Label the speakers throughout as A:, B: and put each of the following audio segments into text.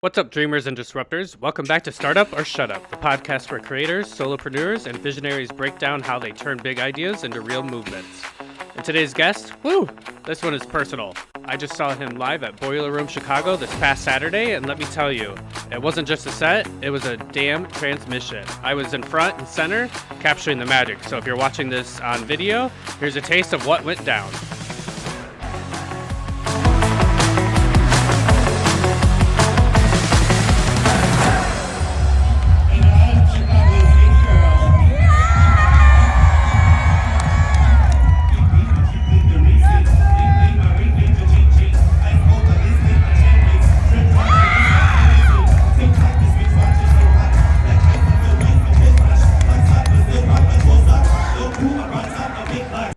A: What's up, dreamers and disruptors? Welcome back to Startup or Shut Up, the podcast where creators, solopreneurs, and visionaries break down how they turn big ideas into real movements. And today's guest, this one is personal. I just saw him live at Boiler Room Chicago this past Saturday, and let me tell you, it wasn't just a set, it was a damn transmission. I was in front and center, capturing the magic. So if you're watching this on video, here's a taste of what went down.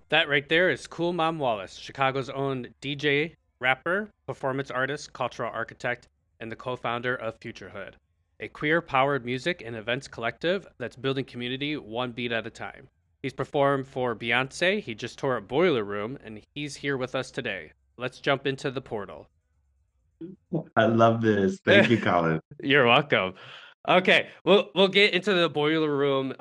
A: That right there is CoolMomWallace, Chicago's own DJ, rapper, performance artist, cultural architect, and the co-founder of FutureHood, a queer-powered music and events collective that's building community one beat at a time. He's performed for Beyonce, he just toured at Boiler Room, and he's here with us today. Let's jump into the portal.
B: I love this. Thank you, Colin.
A: You're welcome. Okay, we'll get into the Boiler Room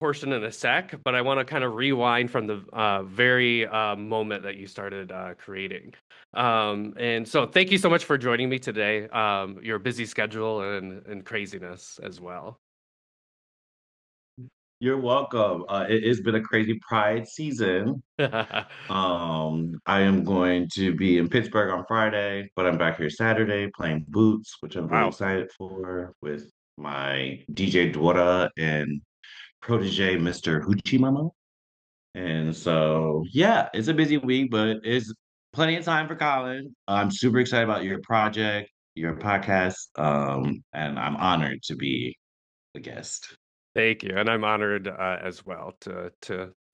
A: portion in a sec, but I want to kind of rewind from the very moment that you started creating. And so thank you so much for joining me today. Your busy schedule and craziness as well.
B: You're welcome. It's been a crazy Pride season. I am going to be in Pittsburgh on Friday, but I'm back here Saturday playing Boots, which I'm really
A: Wow.
B: excited for, with my DJ Dwara and protege, Mr. Hoochie Mama. And so, yeah, it's a busy week, but it's plenty of time for Colin. I'm super excited about your project, your podcast, and I'm honored to be a guest.
A: Thank you, and I'm honored as well to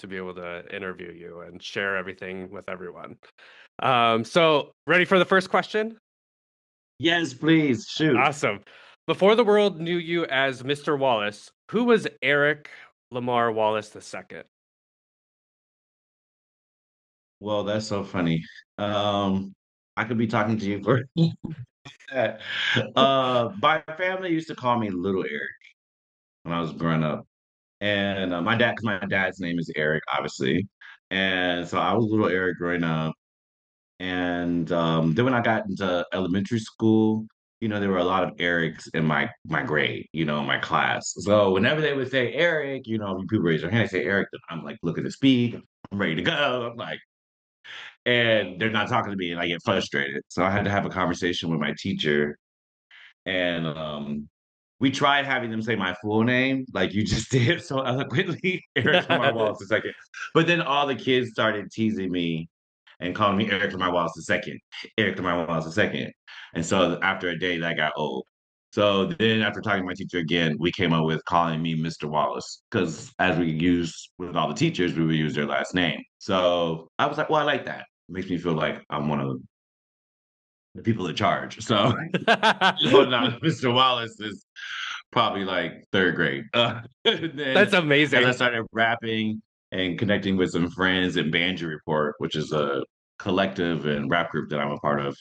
A: be able to interview you and share everything with everyone. So ready for the first question?
B: Yes, please shoot.
A: Awesome. Before the world knew you as Mr. Wallace, who was Eric Lamar Wallace II?
B: Well, that's so funny. I could be talking to you for that. My family used to call me Little Eric when I was growing up, and because my dad's name is Eric, obviously, and so I was Little Eric growing up. And then when I got into elementary school, there were a lot of Erics in my grade, in my class. So whenever they would say Eric, people raise their hand, they say Eric, then I'm like looking to speak, I'm ready to go. I'm like, and they're not talking to me, and I get frustrated. So I had to have a conversation with my teacher, and we tried having them say my full name, like you just did so eloquently, Eric Lamar Wallace II. But then all the kids started teasing me and calling me Eric Lamar Wallace II, Eric Lamar Wallace II. And so after a day, that got old. So then after talking to my teacher again, we came up with calling me Mr. Wallace because as we use with all the teachers, we would use their last name. So I was like, well, I like that. It makes me feel like I'm one of the people in charge. So no, Mr. Wallace is probably like third grade. And then
A: That's
B: as I
A: amazing.
B: started rapping and connecting with some friends in Banjo Report, which is a collective and rap group that I'm a part of,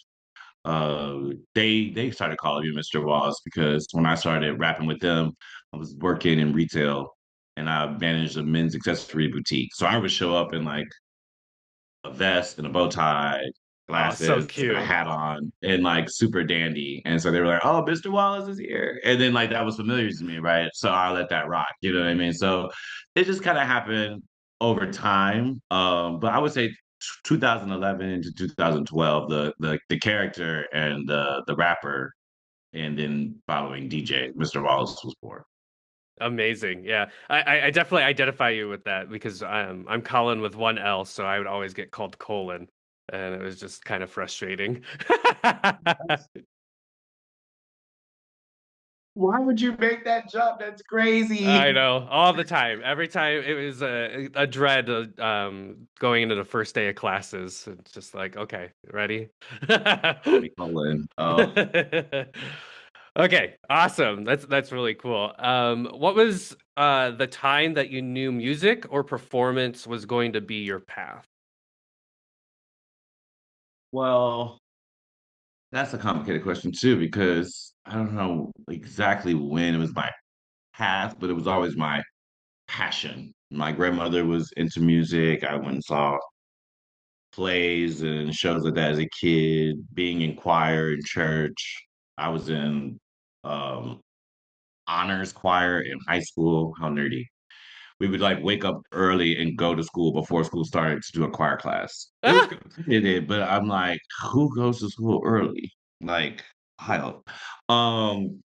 B: they started calling me Mr. Wallace because when I started rapping with them, I was working in retail and I managed a men's accessory boutique. So I would show up in like a vest and a bow tie,
A: Oh, so
B: glasses, and a
A: cute.
B: hat on, and like super dandy. And so they were like, "Oh, Mr. Wallace is here," and then like that was familiar to me, right? So I let that rock. You know what I mean? So it just kind of happened over time. But I would say 2011 to 2012, the character and the rapper, and then following DJ, Mr. Wallace was born.
A: Amazing. Yeah. I definitely identify you with that because I'm Colin with one L, so I would always get called Colin. And it was just kind of frustrating.
B: Why would you make that jump? That's
A: I
B: crazy.
A: know, all the time. Every time it was a dread going into the first day of classes. It's just like, okay, ready?
B: Call me Colin. Oh.
A: Okay, awesome. That's really cool. What was the time that you knew music or performance was going to be your path?
B: Well, That's a complicated question too, because I don't know exactly when it was my path, but it was always my passion. My grandmother was into music. I went and saw plays and shows like that as a kid, being in choir in church. I was in um, honors choir in high school. How nerdy. We would like wake up early and go to school before school started to do a choir class. It was
A: Ah!
B: complicated, but I'm like, who goes to school early? Like, I don't. Um,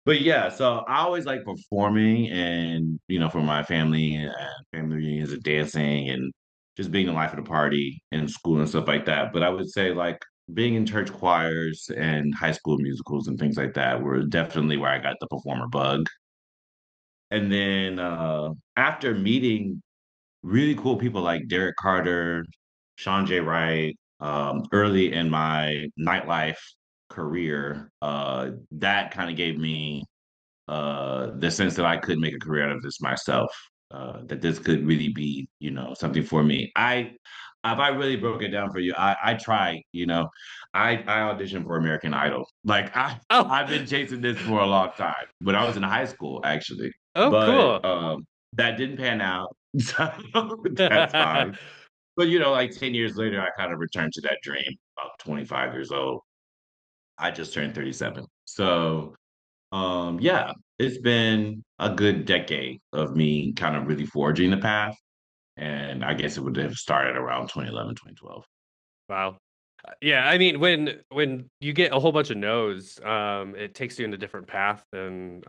B: but yeah, so I always like performing and for my family and family reunions and dancing and just being the life of the party in school and stuff like that. But I would say like being in church choirs and high school musicals and things like that were definitely where I got the performer bug. And then after meeting really cool people like Derek Carter, Sean J. Wright, early in my nightlife career, that kind of gave me the sense that I could make a career out of this myself. That this could really be, something for me. If I really broke it down for you, I tried, I auditioned for American Idol. Like
A: Oh,
B: I've been chasing this for a long time. When I was in high school, actually,
A: oh,
B: but
A: cool.
B: that didn't pan out, so that's fine. But like 10 years later, I kind of returned to that dream. About 25 years old, I just turned 37. So yeah, it's been a good decade of me kind of really forging the path. And I guess it would have started around 2011, 2012.
A: Wow. Yeah, I mean, when you get a whole bunch of no's, it takes you in a different path and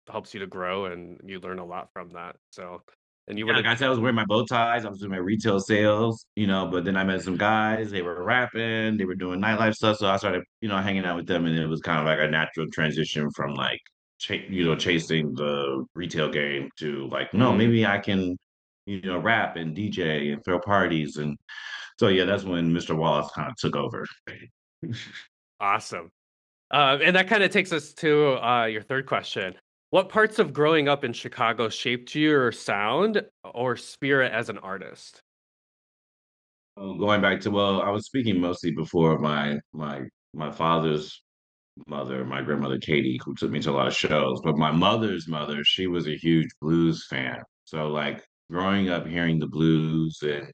A: helps you to grow, and you learn a lot from that. So, and you
B: Yeah,
A: would
B: like
A: have,
B: I said, I was wearing my bow ties. I was doing my retail sales, but then I met some guys. They were rapping, they were doing nightlife stuff. So I started, hanging out with them, and it was kind of like a natural transition from like, chasing the retail game to like, no,
A: mm,
B: maybe I can, rap and DJ and throw parties. And so yeah, that's when Mr. Wallace kind of took over.
A: awesome. And that kind of takes us to your third question. What parts of growing up in Chicago shaped your sound or spirit as an artist?
B: Going back to, well, I was speaking mostly before of my father's mother, my grandmother Katie, who took me to a lot of shows. But my mother's mother, she was a huge blues fan. So like growing up hearing the blues and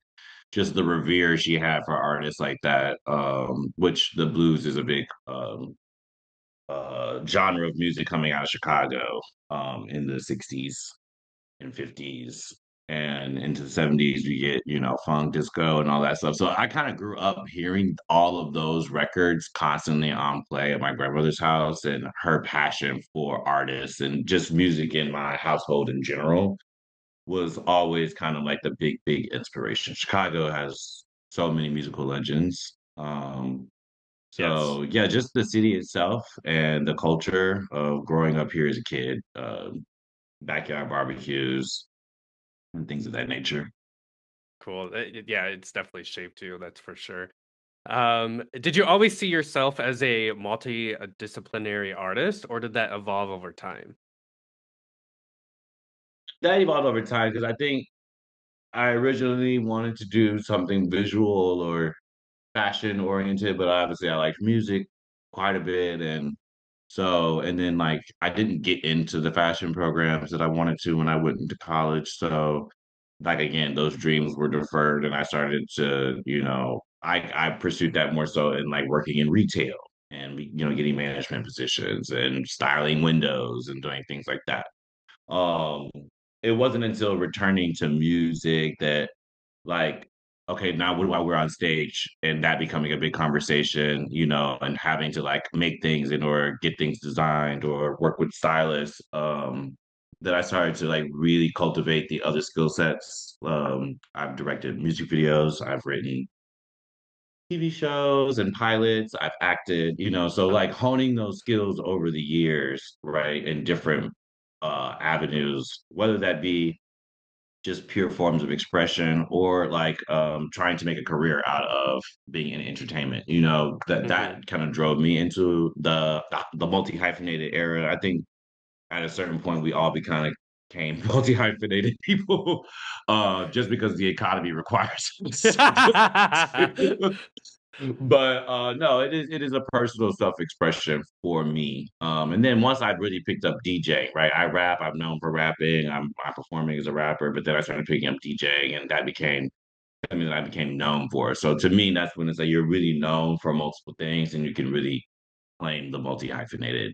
B: just the revere she had for artists like that, which the blues is a big genre of music coming out of Chicago in the 60s and 50s. And into the 70s, we get, funk, disco, and all that stuff. So I kind of grew up hearing all of those records constantly on play at my grandmother's house, and her passion for artists and just music in my household in general was always kind of like the big, big inspiration. Chicago has so many musical legends.
A: Yes.
B: So yeah, just the city itself and the culture of growing up here as a kid, backyard barbecues and things of that nature.
A: Cool. Yeah, it's definitely shaped you, that's for sure. Did you always see yourself as a multidisciplinary artist, or did that evolve over time?
B: That evolved over time because I think I originally wanted to do something visual or fashion oriented, but obviously I like music quite a bit. And then like I didn't get into the fashion programs that I wanted to when I went into college. So like again, those dreams were deferred and I started to, I pursued that more so in like working in retail and getting management positions and styling windows and doing things like that. Um, it wasn't until returning to music that like, okay, now what do I wear on stage? And that becoming a big conversation, and having to like make things in or get things designed or work with stylists, that I started to like really cultivate the other skill sets. I've directed music videos, I've written TV shows and pilots, I've acted, so like honing those skills over the years, right, in different avenues, whether that be just pure forms of expression or like trying to make a career out of being in entertainment,
A: Hmm.
B: that kind of drove me into the multi hyphenated era. I think at a certain point we all became multi hyphenated people just because the economy requires us to do it. But no, it is a personal self-expression for me. And then once I really picked up DJing, right? I rap, I'm known for rapping, I'm performing as a rapper, but then I started picking up DJing and that became something that I became known for. So to me, that's when it's like you're really known for multiple things and you can really claim the multi-hyphenated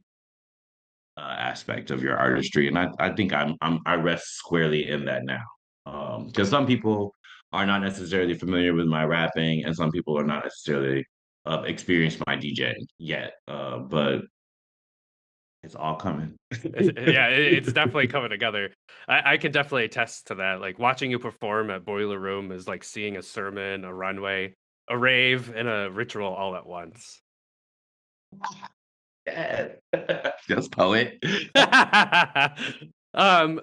B: aspect of your artistry. And I think I rest squarely in that now. Because some people are not necessarily familiar with my rapping, and some people are not necessarily experienced my DJing yet. But it's all coming.
A: Yeah, it's definitely coming together. I can definitely attest to that. Like watching you perform at Boiler Room is like seeing a sermon, a runway, a rave, and a ritual all at once.
B: Yeah. Just poet.
A: um,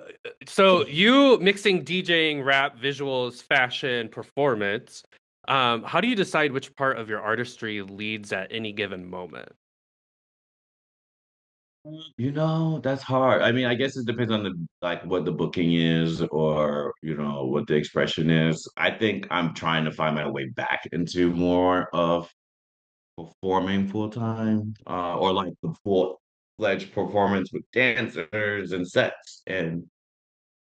A: so you mixing DJing, rap, visuals, fashion, performance. How do you decide which part of your artistry leads at any given moment?
B: That's hard. I mean, I guess it depends on the like what the booking is or what the expression is. I think I'm trying to find my way back into more of performing full time, or like the full-fledged performance with dancers and sets and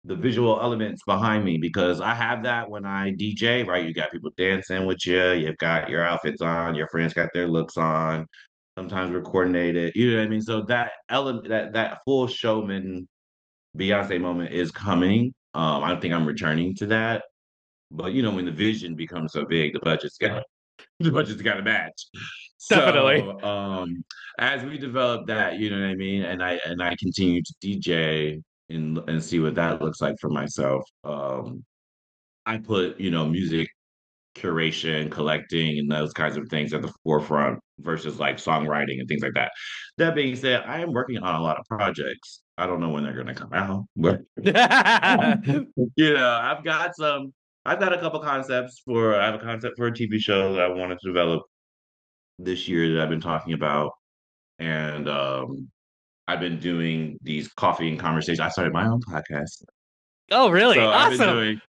B: the visual elements behind me because I have that when I DJ, right? You got people dancing with you, you've got your outfits on, your friends got their looks on. Sometimes we're coordinated, you know what I mean? So that element, that full showman Beyonce moment is coming. I think I'm returning to that. But when the vision becomes so big, the budget's got to match.
A: Definitely.
B: So as we develop that, you know what I mean, and I continue to DJ and see what that looks like for myself. I put music curation, collecting, and those kinds of things at the forefront versus like songwriting and things like that. That being said, I am working on a lot of projects. I don't know when they're going to come out, but I've got some. I've got a couple concepts for. I have a concept for a TV show that I wanted to develop this year that I've been talking about, and I've been doing these coffee and conversations. I started my own podcast,
A: Oh, really?
B: so I've been
A: Awesome.
B: doing.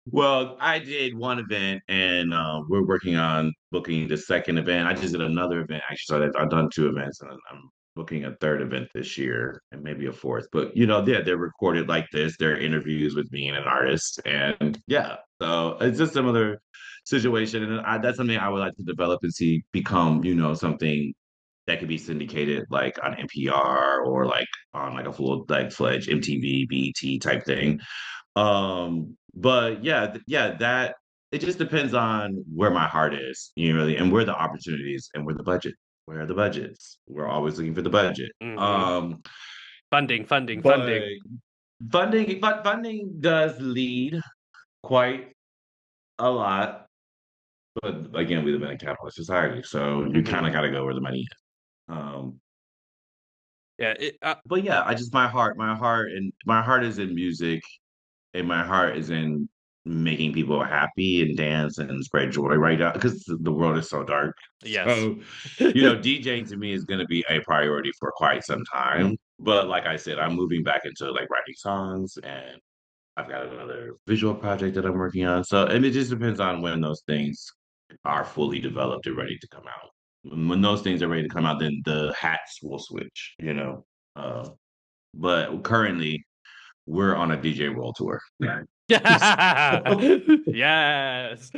B: Well, I did one event, and we're working on booking the second event. I just did another event actually, so I've done two events, and I'm booking a third event this year, and maybe a fourth. But yeah, they're recorded like this. They're interviews with me and an artist, and yeah, so it's a similar situation, and that's something I would like to develop and see become something that could be syndicated like on NPR or like on like a full like fledged MTV, BET type thing. But yeah, yeah, that it just depends on where my heart is, really, and where the opportunities and where are the budgets? We're always looking for the budget.
A: Hmm. Funding, funding,
B: But
A: funding.
B: funding does lead quite a lot. But again, we live in a capitalist society, so you kind
A: Hmm.
B: of got to go where the money is. Um,
A: Yeah.
B: but yeah, I just my heart is in music and my heart is in making people happy and dance and spread joy right now because the world is so dark.
A: Yes.
B: So, DJing to me is going to be a priority for quite some time. But like I said, I'm moving back into like writing songs and I've got another visual project that I'm working on. So, and it just depends on when those things are fully developed and ready to come out. When those things are ready to come out, then the hats will switch. But currently, we're on a DJ world tour.
A: Yes.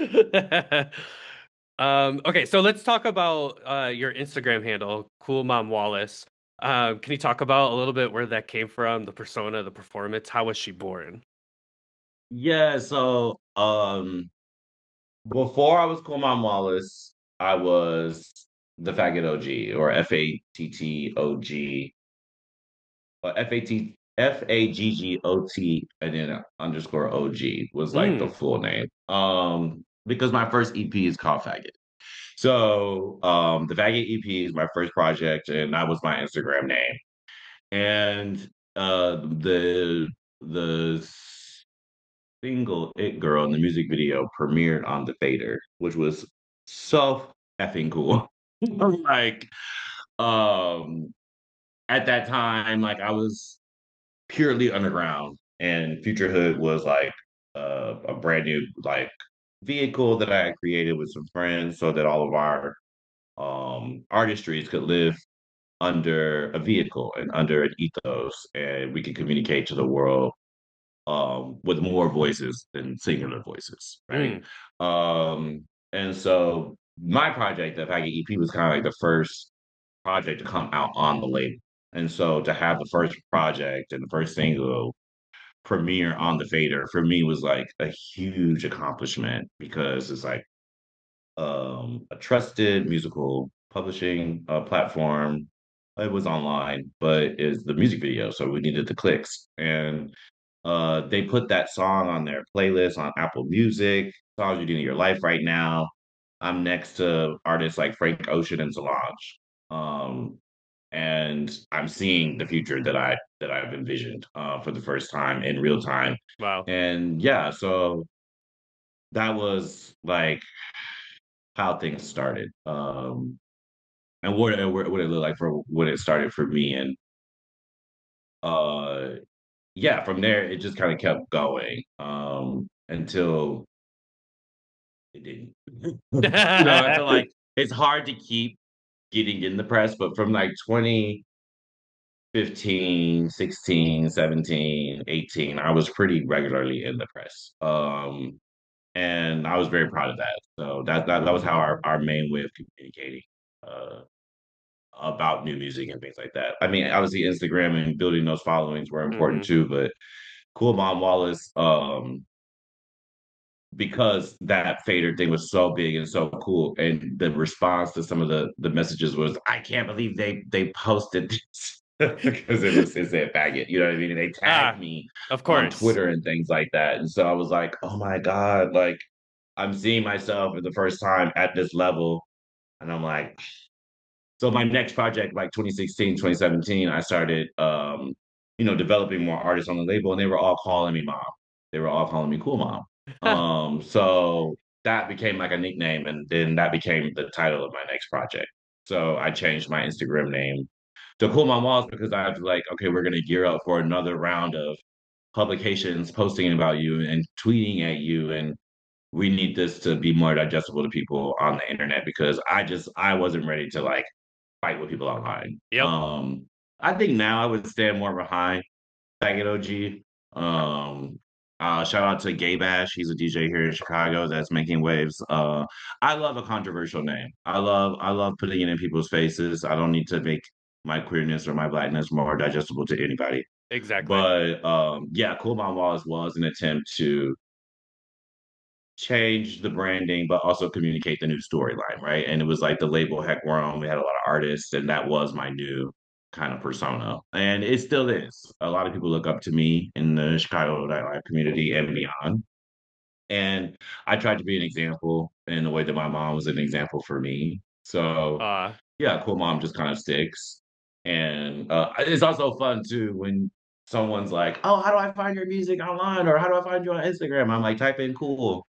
A: Okay, so let's talk about your Instagram handle, CoolMomWallace. Can you talk about a little bit where that came from, the persona, the performance? How was she born?
B: Yeah, so before I was Cool Mom Wallace, I was the Faggot OG or FATTOG or FAGGOT and then underscore OG was like the
A: Mm.
B: full name. Because my first EP is called Faggot. So the Faggot EP is my first project and that was my Instagram name. And the single It Girl in the music video premiered on the Fader, which was so effing cool. Like, um, at that time, like I was purely underground, and FutureHood was like a brand new like vehicle that I had created with some friends so that all of our artistries could live under a vehicle and under an ethos, and we could communicate to the world with more voices than singular voices, right?
A: Mm,
B: And so my project, the Packet EP, was kind of like the first project to come out on the label. And so to have the first project and the first single premiere on the Fader for me was like a huge accomplishment because it's like a trusted musical publishing platform. It was online, but is the music video, so we needed the clicks. And they put that song on their playlist on Apple Music. Songs you do in your life right now. I'm next to artists like Frank Ocean and Solange. Um, and I'm seeing the future that I've envisioned for the first time in real time.
A: wow.
B: And yeah, so that was like how things started. And what it looked like for what it started for me. And uh yeah, from there it just kind of kept going until it didn't. I feel like it's hard to keep getting in the press, but from like 2015, 16, 17, 18, I was pretty regularly in the press. And I was very proud of that. So that was how our main way of communicating uh about new music and things like that. I mean, obviously Instagram and building those followings were important
A: Hmm.
B: too, but Cool Mom Wallace, because that fader thing was so big and so cool, and the response to some of the messages was, "I can't believe they posted this." Because it said faggot, you know what I mean? And they tagged
A: Ah,
B: me
A: of
B: on
A: course.
B: Twitter and things like that. And so I was like, oh my God, like I'm seeing myself for the first time at this level. And I'm like, so my next project, like 2016, 2017, I started, developing more artists on the label, and they were all calling me mom. They were all calling me Cool Mom. So that became like a nickname, and then that became the title of my next project. So I changed my Instagram name to Cool Mom Walls because I was like, okay, we're gonna gear up for another round of publications posting about you and tweeting at you, and we need this to be more digestible to people on the internet because I wasn't ready to like fight with people online.
A: Yep.
B: I think now I would stand more behind Faggot OG. Shout out to Gay Bash. He's a DJ here in Chicago that's making waves. I love a controversial name. I love putting it in people's faces. I don't need to make my queerness or my blackness more digestible to anybody.
A: Exactly.
B: But yeah, Cool Mom Wallace was an attempt to change the branding, but also communicate the new storyline, right? And it was like the label had grown. We had a lot of artists, and that was my new kind of persona. And it still is. A lot of people look up to me in the Chicago nightlife community and beyond. And I tried to be an example in the way that my mom was an example for me. So
A: Uh,
B: yeah, Cool Mom just kind of sticks. And it's also fun too when someone's like, "Oh, how do I find your music online?" or "How do I find you on Instagram?" I'm like, "Type in cool."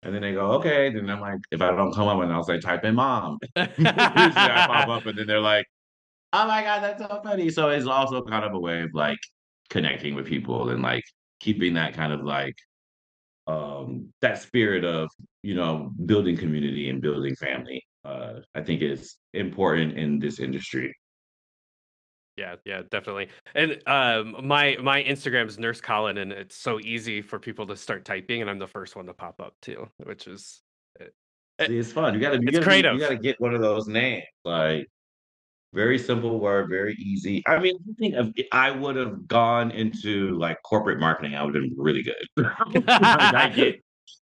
B: And then they go, okay. Then I'm like, if I don't come up, and I'll say, type in mom. Usually I pop up, and then they're like, oh my God, that's so funny. So it's also kind of a way of like connecting with people and like keeping that kind of like that spirit of building community and building family. I think is important in this industry.
A: yeah, yeah, definitely. And my Instagram's Nurse Colin, and it's so easy for people to start typing, and I'm the first one to pop up too, which is it,
B: See, it's fun.
A: it's
B: You
A: creative.
B: gotta get one of those names. Like very simple word, very easy. I mean, I think if I would have gone into like corporate marketing, I would have been really good. Like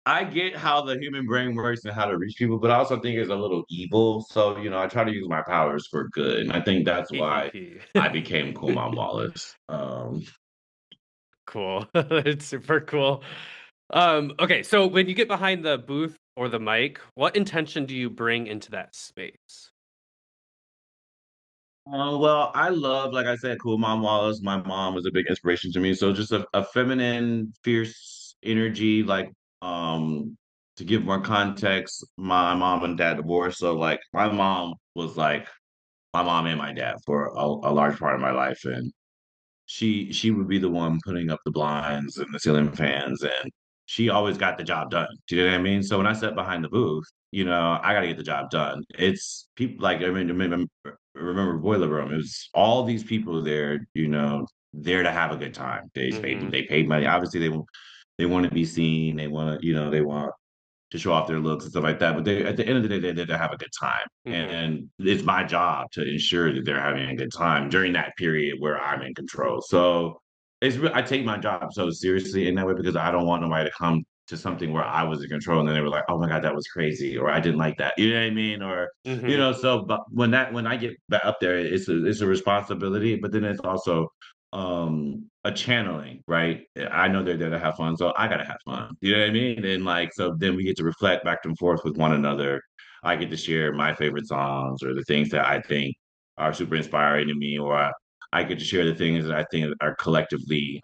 B: I get how the human brain works and how to reach people, but I also think it's a little evil. So, I try to use my powers for good. And I think that's why I became Cool Mom Wallace.
A: Cool. It's super cool. Okay, so when you get behind the booth or the mic, what intention do you bring into that space?
B: Well, I love, like I said, Cool Mom Wallace. My mom was a big inspiration to me. So just a feminine, fierce energy, like to give more context, my mom and dad divorced. So like my mom was like my mom and my dad for a large part of my life. And she would be the one putting up the blinds and the ceiling fans. And she always got the job done. Do you know what I mean? So when I sat behind the booth, I got to get the job done. It's people like remember Boiler Room. It was all these people there, there to have a good time.
A: Mm-hmm.
B: They paid money. Obviously, they want to be seen. They want to, they want to show off their looks and stuff like that. But they, at the end of the day, they're there to have a good time.
A: Mm-hmm.
B: And it's my job to ensure that they're having a good time during that period where I'm in control. So I take my job so seriously in that way because I don't want nobody to come to something where I was in control and then they were like, oh my God, that was crazy, or I didn't like that. You know what I mean? Or,
A: Mm-hmm.
B: so but when I get back up there, it's a responsibility, but then it's also a channeling, right? I know they're there to have fun, so I gotta have fun. You know what I mean? And like so then we get to reflect back and forth with one another. I get to share my favorite songs or the things that I think are super inspiring to me, or I get to share the things that I think are collectively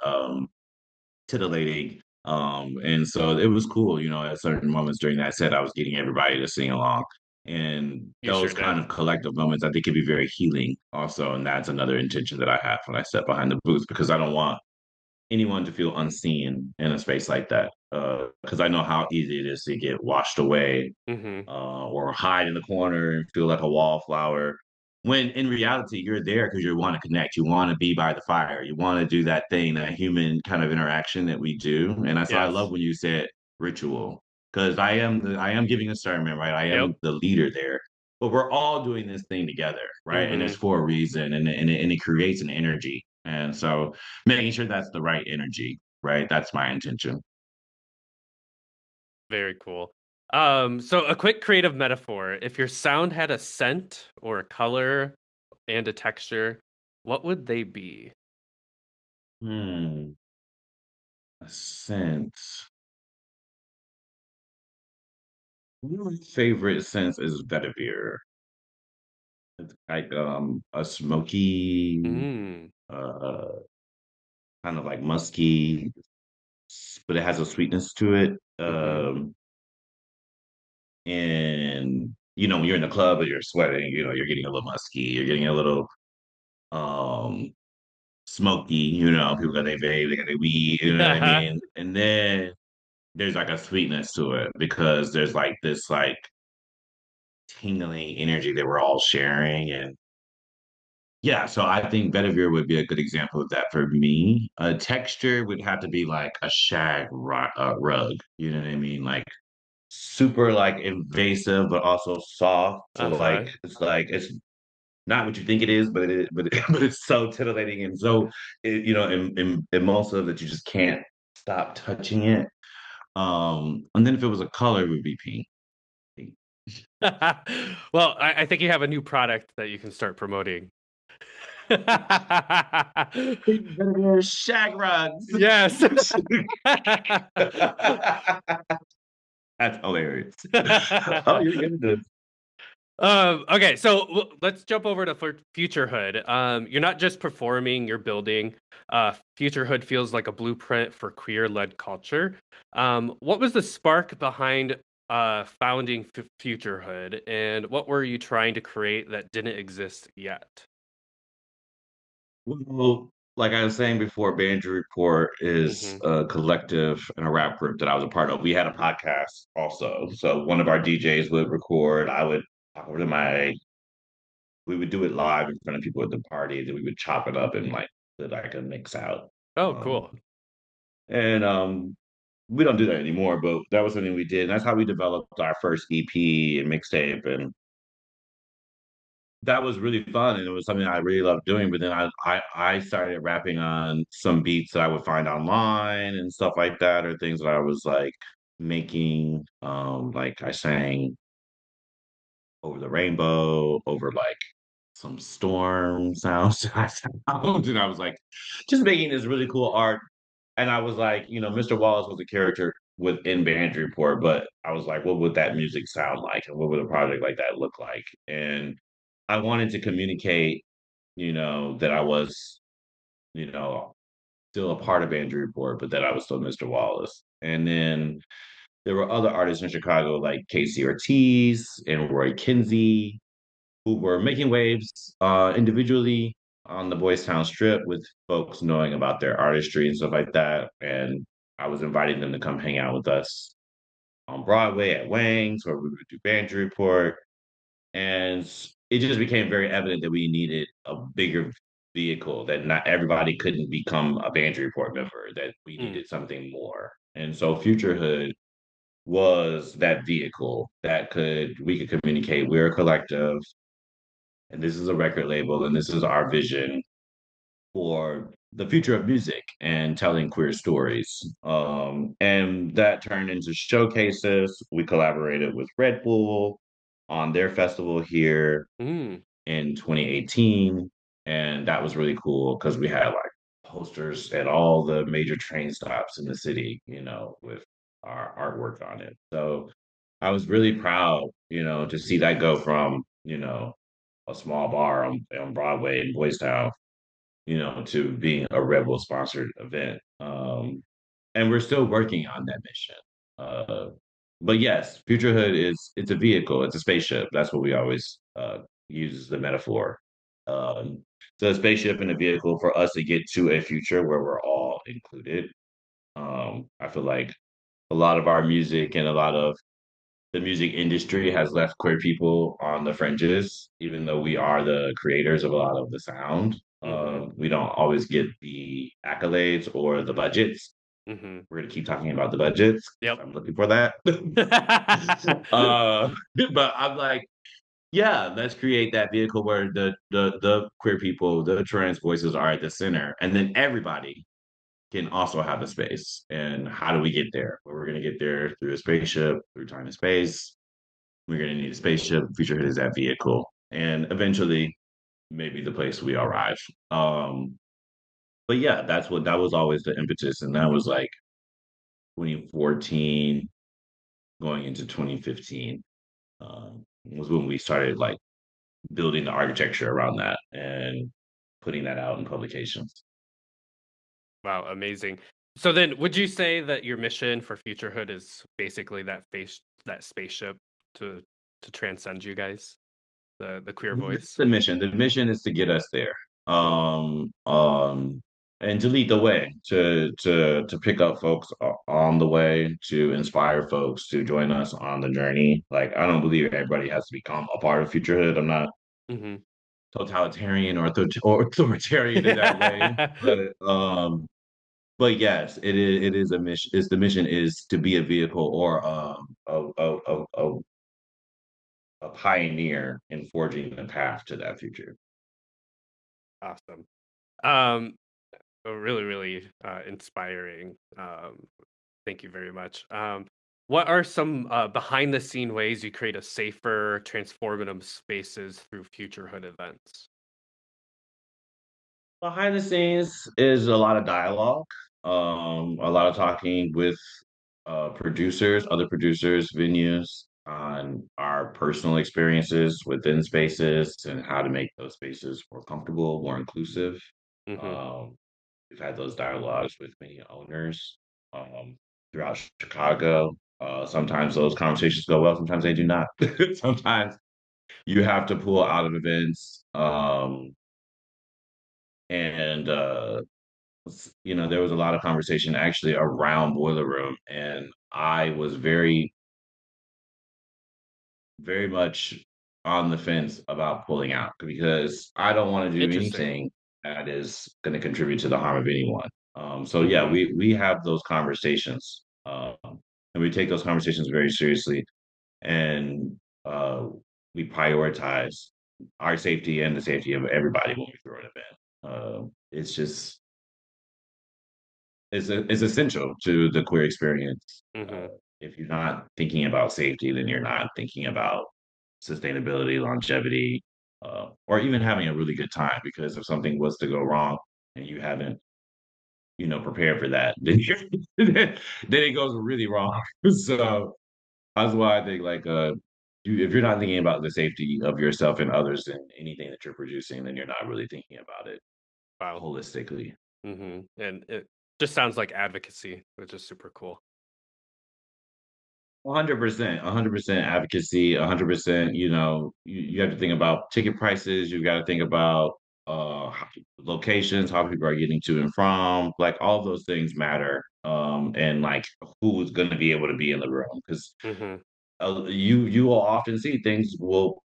B: titillating. And so it was cool, at certain moments during that set, I was getting everybody to sing along. And
A: You sure
B: those
A: did.
B: kind of collective moments, I think, can be very healing also. And that's another intention that I have when I step behind the booth, because I don't want anyone to feel unseen in a space like that. Because I know how easy it is to get washed away
A: Mm-hmm.
B: or hide in the corner and feel like a wallflower. When in reality, you're there because you want to connect. You want to be by the fire. You want to do that thing, that human kind of interaction that we do. And that's why I love
A: Yes.
B: when you said ritual, because I am giving a sermon, right? I
A: Yep.
B: am the leader there, but we're all doing this thing together, right? And
A: Mm-hmm.
B: it's for a reason, and it creates an energy. And so making sure that's the right energy, right? That's my intention.
A: Very cool. So a quick creative metaphor. If your sound had a scent or a color and a texture, what would they be?
B: Hmm. A sense. My favorite sense is vetiver. It's like a smoky,
A: Mm.
B: uh kind of like musky, but it has a sweetness to it.
A: Mm-hmm.
B: And when you're in the club and you're sweating, you're getting a little musky, you're getting a little um smoky, people got their vape, they got their weed, you know what I mean? And then there's like a sweetness to it because there's like this like tingling energy that we're all sharing. And yeah, so I think vetiver would be a good example of that for me. A texture would have to be like a rug, you know what I mean? Like super like invasive, but also soft. So
A: Uh-huh.
B: like it's not what you think it is, but it is, but it's so titillating and so impulsive that you just can't stop touching it. And then if it was a color, it would be pink.
A: Well, I think you have a new product that you can start promoting.
B: Shag rugs.
A: Yes.
B: That's hilarious. Oh, you're good at this.
A: Okay, so let's jump over to FutureHood. You're not just performing, you're building. FutureHood feels like a blueprint for queer-led culture. What was the spark behind founding FutureHood, and what were you trying to create that didn't exist yet?
B: Well, like I was saying before, Banjo Report is
A: Mm-hmm.
B: a collective and a rap group that I was a part of. We had a podcast also. So one of our DJs would record, I would talk over the mic. We would do it live in front of people at the party. Then we would chop it up and like put like a mix out.
A: Oh,
B: Um,
A: cool.
B: and we don't do that anymore, but that was something we did. And that's how we developed our first EP and mixtape. And that was really fun. And it was something I really loved doing. But then I started rapping on some beats that I would find online and stuff like that, or things that I was like making. Like I sang over the rainbow, over like some storm sounds. And I was like, just making this really cool art. And I was like, Mr. Wallace was a character within Band Report, but I was like, what would that music sound like? And what would a project like that look like? And I wanted to communicate, that I was, you know, still a part of Band Report, but that I was still Mr. Wallace. And then there were other artists in Chicago like Casey Ortiz and Roy Kinsey who were making waves individually on the Boys Town Strip with folks knowing about their artistry and stuff like that. And I was inviting them to come hang out with us on Broadway at Wang's, where we would do Banjo Report. And it just became very evident that we needed a bigger vehicle, that not everybody couldn't become a Banjo Report member, that we
A: Mm.
B: needed something more. And so FutureHood was that vehicle that we could communicate. We're a collective, and this is a record label, and this is our vision for the future of music and telling queer stories. And that turned into showcases. We collaborated with Red Bull on their festival here
A: Mm.
B: in 2018. And that was really cool because we had like posters at all the major train stops in the city, with our artwork on it. So I was really proud, to see that go from, a small bar on Broadway in Boys Town, to being a Rebel sponsored event. And we're still working on that mission. Uh, but yes, Futurehood it's a vehicle, it's a spaceship. That's what we always use as the metaphor. So a spaceship and a vehicle for us to get to a future where we're all included. I feel like a lot of our music and a lot of the music industry has left queer people on the fringes, even though we are the creators of a lot of the sound.
A: Mm-hmm.
B: We don't always get the accolades or the budgets.
A: Mm-hmm.
B: We're going to keep talking about the budgets because
A: Yep.
B: I'm looking for that. uh, but I'm like, yeah, let's create that vehicle where the queer people, the trans voices are at the center, and then everybody can also have a space. And how do we get there? Well, we're going to get there through a spaceship, through time and space. We're going to need a spaceship. Futurehood is that vehicle, and eventually, maybe the place we arrive. But yeah, that was always the impetus, and that was like 2014 going into 2015 was when we started like building the architecture around that and putting that out in publications.
A: Wow, amazing. So then, would you say that your mission for Futurehood is basically that spaceship to transcend you guys, the queer
B: That's
A: voice?
B: the mission. The mission is to get us there.
A: Cool.
B: And to lead the way, to pick up folks on the way, to inspire folks to join us on the journey. Like I don't believe everybody has to become a part of Futurehood. I'm not
A: Mm-hmm.
B: totalitarian or authoritarian in that way, but yes, it is a mission. It's the mission is to be a vehicle or a pioneer in forging the path to that future.
A: Awesome. Um, really, really inspiring. Thank you very much. What are some behind the scene ways you create a safer, transformative spaces through Futurehood events?
B: Behind the scenes is a lot of dialogue, a lot of talking with producers, other producers, venues on our personal experiences within spaces and how to make those spaces more comfortable, more inclusive.
A: Mm-hmm.
B: Um, we've had those dialogues with many owners throughout Chicago. Sometimes those conversations go well, sometimes they do not. Sometimes you have to pull out of events. And there was a lot of conversation actually around Boiler Room, and I was very, very much on the fence about pulling out because I don't want to do
A: Interesting.
B: anything that is going to contribute to the harm of anyone. So yeah,
A: Mm-hmm.
B: we have those conversations, and we take those conversations very seriously, and we prioritize our safety and the safety of everybody when we throw an event. It's just is essential to the queer experience.
A: Mm-hmm.
B: If you're not thinking about safety, then you're not thinking about sustainability, longevity, or even having a really good time. Because if something was to go wrong and you haven't, prepared for that, then then it goes really wrong. So that's why I think like if you're not thinking about the safety of yourself and others in anything that you're producing, then you're not really thinking about it
A: Wow.
B: holistically.
A: Mm-hmm. And it just sounds like advocacy, which is super cool.
B: 100%, 100% advocacy, 100%, you have to think about ticket prices, you got to think about locations, how people are getting to and from, like all those things matter. and like who's going to be able to be in the room because
A: Mm-hmm.
B: you will often see things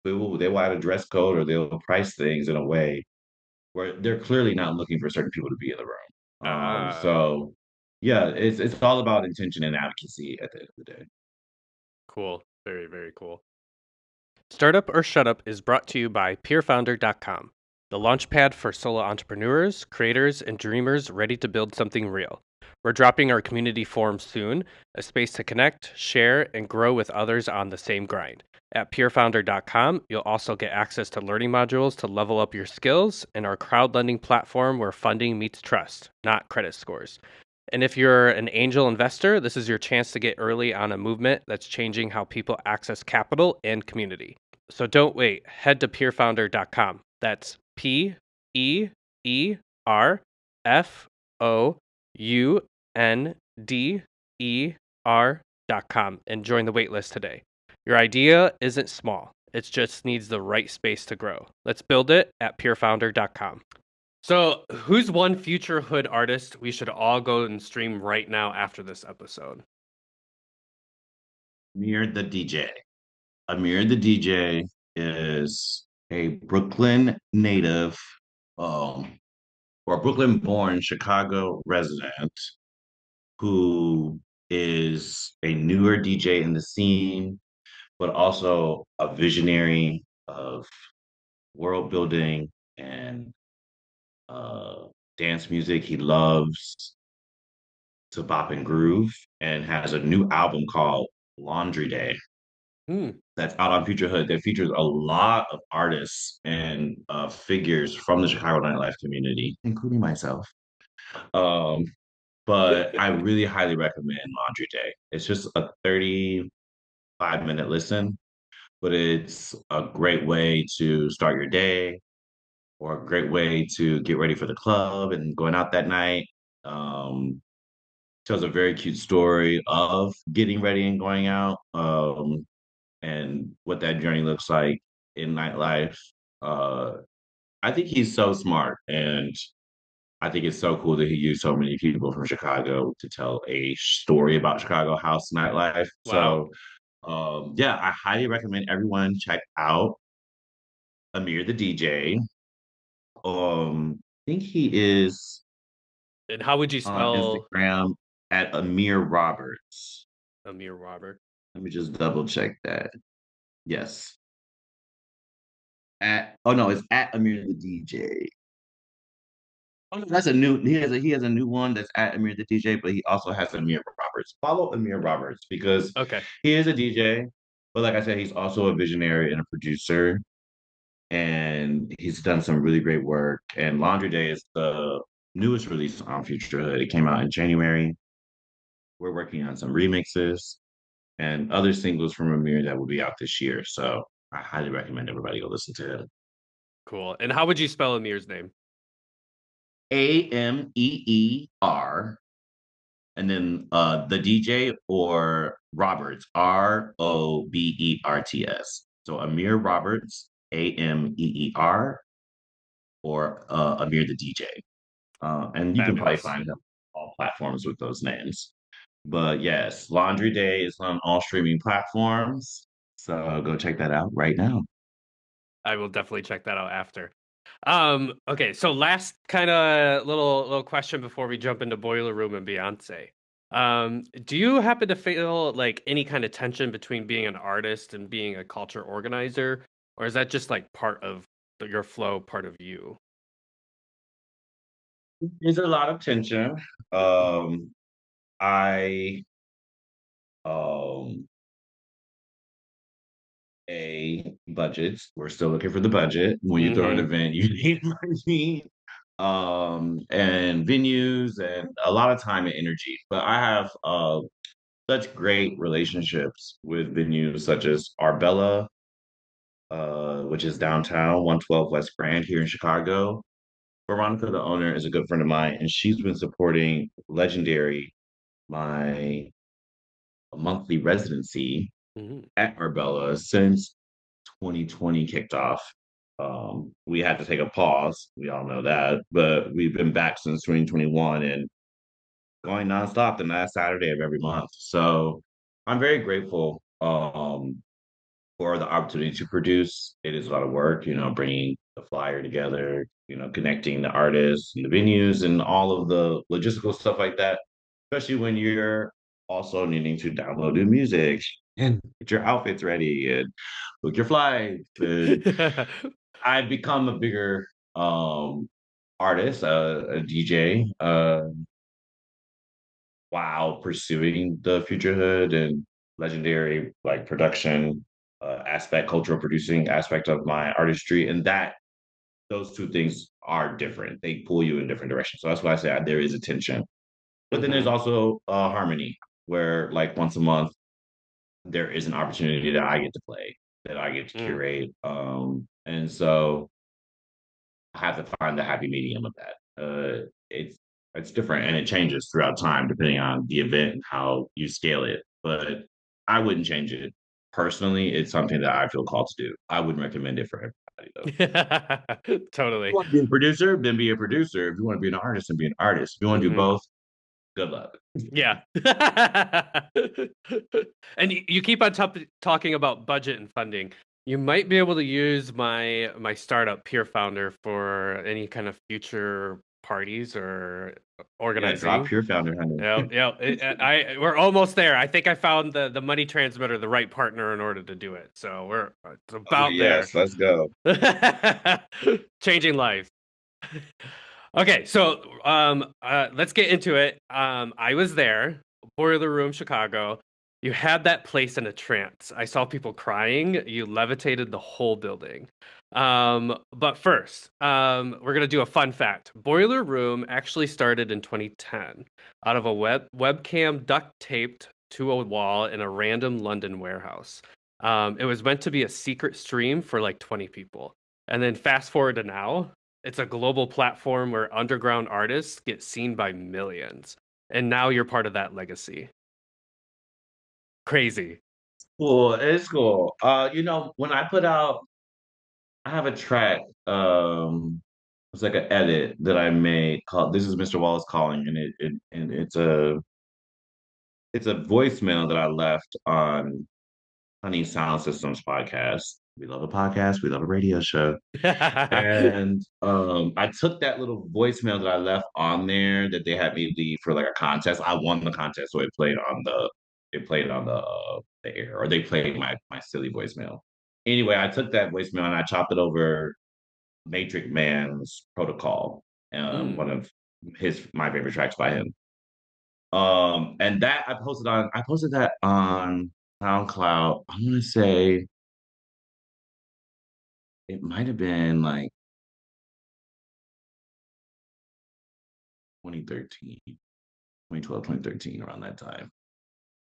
B: they will add a dress code or they'll price things in a way where they're clearly not looking for certain people to be in the room.
A: Ah,
B: So yeah, it's all about intention and advocacy at the end of the day.
A: cool. Very, very cool. Startup or Shut Up is brought to you by peerfounder.com, the launchpad for solo entrepreneurs, creators, and dreamers ready to build something real. We're dropping our community forum soon, a space to connect, share, and grow with others on the same grind. At peerfounder.com, you'll also get access to learning modules to level up your skills and our crowd lending platform where funding meets trust, not credit scores. And if you're an angel investor, this is your chance to get early on a movement that's changing how people access capital and community. So don't wait. Head to peerfounder.com. That's PEERFOUNDER.com and join the waitlist today. Your idea isn't small, it just needs the right space to grow. Let's build it at peerfounder.com. So, who's one future hood artist we should all go and stream right now after this episode?
B: Amir the DJ. Amir the DJ is a Brooklyn native, um, or Brooklyn born Chicago resident who is a newer DJ in the scene, but also a visionary of world building and uh, dance music. He loves to bop and groove and has a new album called Laundry Day
A: Hmm.
B: that's out on FutureHood that features a lot of artists and figures from the Chicago nightlife community, including myself. Um, but I really highly recommend Laundry Day. It's just a 35-minute listen, but it's a great way to start your day or a great way to get ready for the club and going out that night. Um, Tells a very cute story of getting ready and going out, and what that journey looks like in nightlife. Uh, I think he's so smart, and I think it's so cool that he used so many people from Chicago to tell a story about Chicago house nightlife.
A: Wow.
B: So, yeah, I highly recommend everyone check out Amir the DJ. I think he is
A: And how would you
B: on
A: spell
B: Instagram at Amir Roberts.
A: Amir Robert?
B: Let me just double check that. Yes. At oh no, it's at Amir the DJ. Oh no, that's a new he has a new one that's at Amir the DJ, but he also has Amir Roberts. Follow Amir Roberts because
A: Okay.
B: he is a DJ, but like I said, he's also a visionary and a producer, and he's done some really great work. And Laundry Day is the newest release on FutureHood. It came out in January. We're working on some remixes and other singles from Amir that will be out this year. So I highly recommend everybody go listen to it.
A: Cool. And how would you spell Amir's name?
B: Ameer, and then the DJ or Roberts, Roberts. So Amir Roberts, Ameer, or Amir the DJ. And you can probably
A: Fabulous.
B: find him on all platforms with those names. But yes, Laundry Day is on all streaming platforms. So go check that out right now.
A: I will definitely check that out after. Okay, so last kind of little question before we jump into Boiler Room and Beyonce. Do you happen to feel like any kind of tension between being an artist and being a culture organizer, or is that just like part of your flow, part of you?
B: There's a lot of tension. I um a budgets. We're still looking for the budget. When you throw an
A: Mm-hmm.
B: event, you need money. And venues and a lot of time and energy. But I have such great relationships with venues such as Arbella, which is downtown, 112 West Grand here in Chicago. Veronica, the owner, is a good friend of mine, and she's been supporting Legendary, my monthly residency
A: Mm-hmm.
B: at Arbella since 2020 kicked off. We had to take a pause. We all know that, but we've been back since 2021, and going nonstop the last Saturday of every month. So I'm very grateful for the opportunity to produce. It is a lot of work, bringing the flyer together, connecting the artists and the venues and all of the logistical stuff like that, especially when you're also needing to download new music and get your outfits ready and book your flights. And I've become a bigger artist, a DJ, while pursuing the FutureHood and legendary like production aspect, cultural producing aspect of my artistry, and that those two things are different. They pull you in different directions. So that's why I say there is a tension. But then there's
A: Hmm.
B: also harmony, where like once a month there is an opportunity that I get to play, that I get to
A: Mm.
B: curate, and so I have to find the happy medium of that. It's different and it changes throughout time depending on the event and how you scale it. But I wouldn't change it personally. It's something that I feel called to do. I wouldn't recommend it for everybody though. If you
A: Totally.
B: want to be a producer, then be a producer. If you want to be an artist, then be an artist. If you want to do
A: Hmm.
B: both, good luck.
A: Yeah. And you keep on talking about budget and funding. You might be able to use my startup peer founder for any kind of future parties or
B: Yeah, drop
A: organizing.
B: your founder, honey.
A: Yeah, yeah. We're almost there. I think I found the money transmitter, the right partner in order to do it. So it's
B: Oh
A: about there.
B: yes, let's go.
A: Changing lives. Okay, so let's get into it. I was there, Boiler Room, Chicago. You had that place in a trance. I saw people crying. You levitated the whole building. But first, we're gonna do a fun fact. Boiler Room actually started in 2010 out of a webcam duct taped to a wall in a random London warehouse. It was meant to be a secret stream for like 20 people. And then fast forward to now, it's a global platform where underground artists get seen by millions. And now you're part of that legacy. Crazy.
B: Cool, it's cool. When I put out I have a track. It's like an edit that I made called "This is Mr. Wallace Calling," and it's a voicemail that I left on Honey Sound Systems podcast. We love a podcast. We love a radio show. And I took that little voicemail that I left on there that they had me leave for like a contest. I won the contest, so it played on the air, or they played my silly voicemail. Anyway, I took that voicemail and I chopped it over Matrix Man's Protocol,
A: Mm.
B: one of my favorite tracks by him. And that I posted that on SoundCloud. I'm gonna say it might have been like 2013, 2012, 2013, around that time.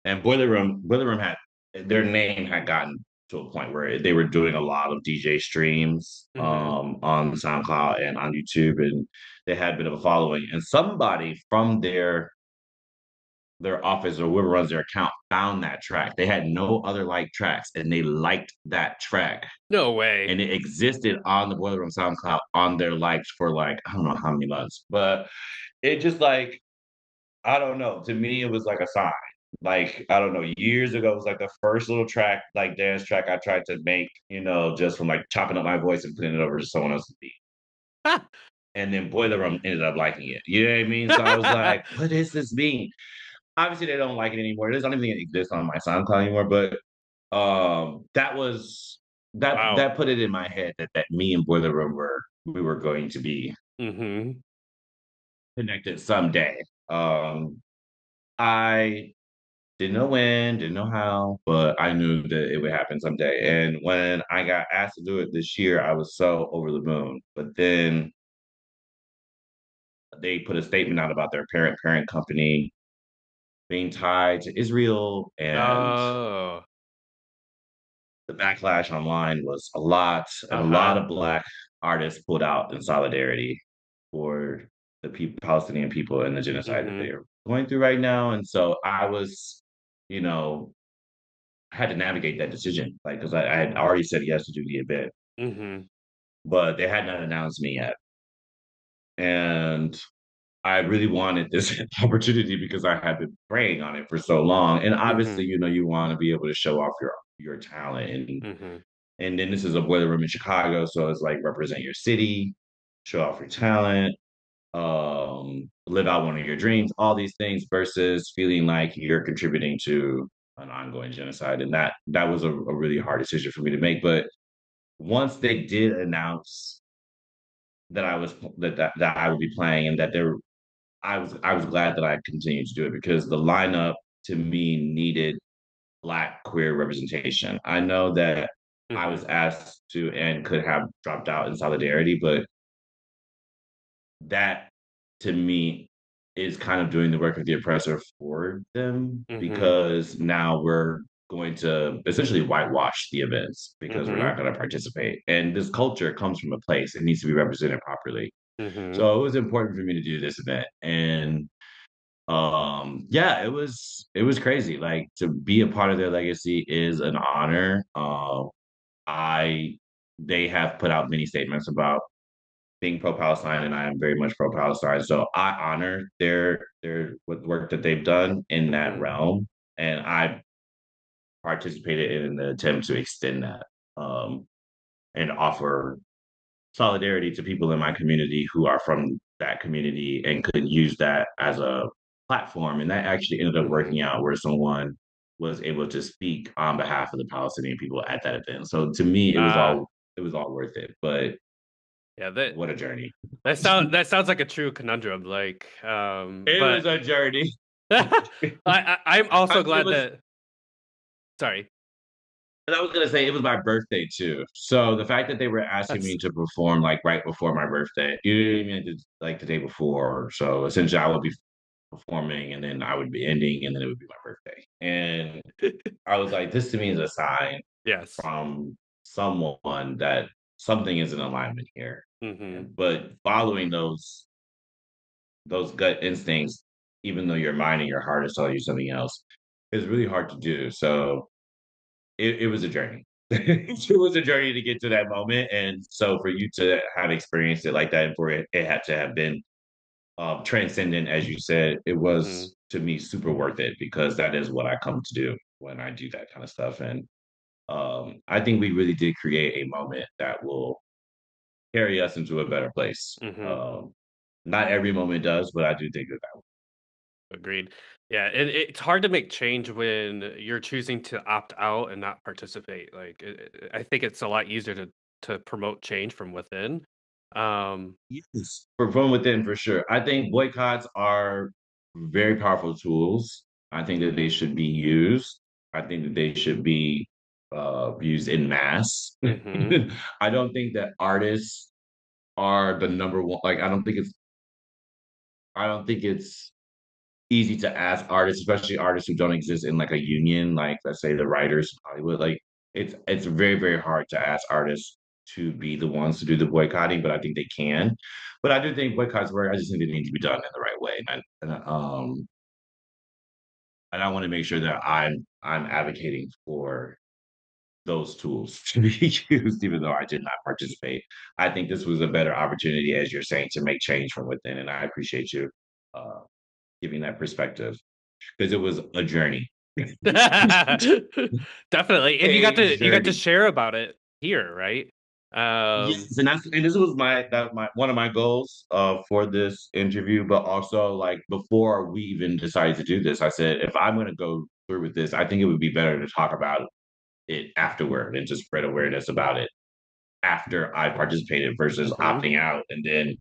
B: And Boiler Room had their name had gotten to a point where they were doing a lot of DJ streams
A: Hmm.
B: on SoundCloud and on YouTube, and they had a bit of a following. And somebody from their office or whoever runs their account found that track. They had no other like tracks, and they liked that track,
A: No way.
B: and it existed on the Boiler Room SoundCloud on their likes for like I don't know how many months, but it just like I don't know. To me, it was like a sign. Like I don't know. Years ago, it was like the first little track, like dance track, I tried to make, just from like chopping up my voice and putting it over to someone else's beat. And then Boiler Room ended up liking it. You know what I mean? So I was like, what does this mean? Obviously, they don't like it anymore. There's not even exist on my SoundCloud anymore. But that was
A: Wow.
B: that put it in my head that me and Boiler Room we were going to be
A: Hmm.
B: connected someday. I didn't know when, didn't know how, but I knew that it would happen someday. And when I got asked to do it this year, I was so over the moon. But then they put a statement out about their parent company being tied to Israel, and
A: Oh.
B: the backlash online was a lot, and a lot
A: Uh-huh.
B: of Black artists pulled out in solidarity for the Palestinian people and the genocide that
A: Hmm.
B: they are going through right now. And so I was, you know, I had to navigate that decision, like because I had already said yes to do the event,
A: Hmm.
B: but they had not announced me yet, and I really wanted this opportunity because I had been praying on it for so long. And obviously,
A: Mhm.
B: you want to be able to show off your talent.
A: Mhm.
B: And then this is a boiler room in Chicago, so it's like represent your city, show off your talent, live out one of your dreams, all these things versus feeling like you're contributing to an ongoing genocide. And that was a really hard decision for me to make. But once they did announce that that I would be playing and that there I was glad that I continued to do it because the lineup to me needed Black queer representation. I know that I was
A: Mhm.
B: asked to and could have dropped out in solidarity, but that to me is kind of doing the work of the oppressor for them
A: Mhm.
B: because now we're going to essentially whitewash the events because we're
A: Mhm.
B: not going to participate. And this culture comes from a place, it needs to be represented properly.
A: Mhm.
B: So it was important for me to do this event. And yeah, it was crazy. Like to be a part of their legacy is an honor. I They have put out many statements about being pro-Palestine, and I am very much pro-Palestine. So I honor their work that they've done in that
A: Mhm.
B: realm, and I participated in the attempt to extend that and offer solidarity to people in my community who are from that community and could use that as a platform. And that actually ended up
A: Mhm.
B: working out where someone was able to speak on behalf of the Palestinian people at that event. So to me,
A: Ah,
B: it was all worth it. But
A: yeah,
B: what a journey.
A: that sounds like a true conundrum, like,
B: It was
A: but
B: a journey.
A: I'm also
B: It
A: glad
B: was,
A: that sorry.
B: and I was gonna say it was my birthday too. So the fact that they were asking
A: That's
B: me to perform like right before my birthday, you know what I mean? Like the day before. So essentially, I would be performing and then I would be ending and then it would be my birthday. And I was like, this to me is a sign
A: yes.
B: from someone that something is in alignment here.
A: Mhm.
B: And but following those gut instincts, even though your mind and your heart is telling you something else, is really hard to do. So it was a journey. It was a journey to get to that moment. And so for you to have experienced it like that and for it had to have been transcendent, as you said, it
A: Mhm.
B: was to me super worth it because that is what I come to do when I do that kind of stuff. And I think we really did create a moment that will carry us into a better place.
A: Mhm.
B: Not every moment does, but I do think that that.
A: Agreed. Yeah, it's hard to make change when you're choosing to opt out and not participate. Like, I think it's a lot easier to promote change from within. Um,
B: Yes. From within, for sure. I think boycotts are very powerful tools. I think that they should be used. I think that they should be used in mass.
A: mhm.
B: I don't think that artists are the number one. Like, I don't think it's easy to ask artists, especially artists who don't exist in like a union, like let's say the writers in Hollywood. Like, it's very very hard to ask artists to be the ones to do the boycotting, but I think they can. But I do think boycotts work. I just think they need to be done in the right way, and I want to make sure that I'm advocating for those tools to be used, even though I did not participate. I think this was a better opportunity, as you're saying, to make change from within, and I appreciate you uh, giving that perspective because it was a journey.
A: Definitely, and
B: A
A: you got to
B: journey.
A: share about it here, right? Um,
B: Yes, and this was my one of my goals for this interview, but also like before we even decided to do this, I said if I'm gonna go through with this, I think it would be better to talk about it afterward and to spread awareness about it after I participated versus
A: mhm.
B: opting out and then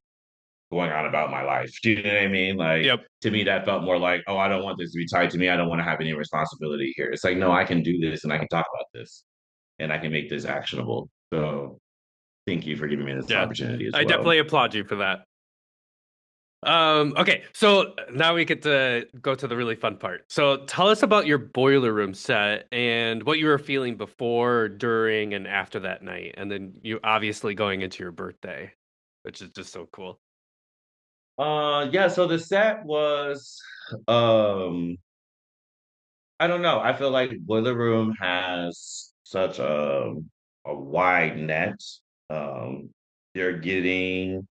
B: going on about my life. Do you know what I mean? Like
A: Yep.
B: to me, that felt more like, oh, I don't want this to be tied to me. I don't want to have any responsibility here. It's like, no, I can do this and I can talk about this and I can make this actionable. So thank you for giving me this
A: Yeah,
B: opportunity as
A: I
B: well.
A: definitely applaud you for that. Okay, so now we get to go to the really fun part. So tell us about your boiler room set and what you were feeling before, during, and after that night, and then you obviously going into your birthday, which is just so cool.
B: Yeah, so the set was um I don't know. I feel like Boiler Room has such a wide net. Um they're getting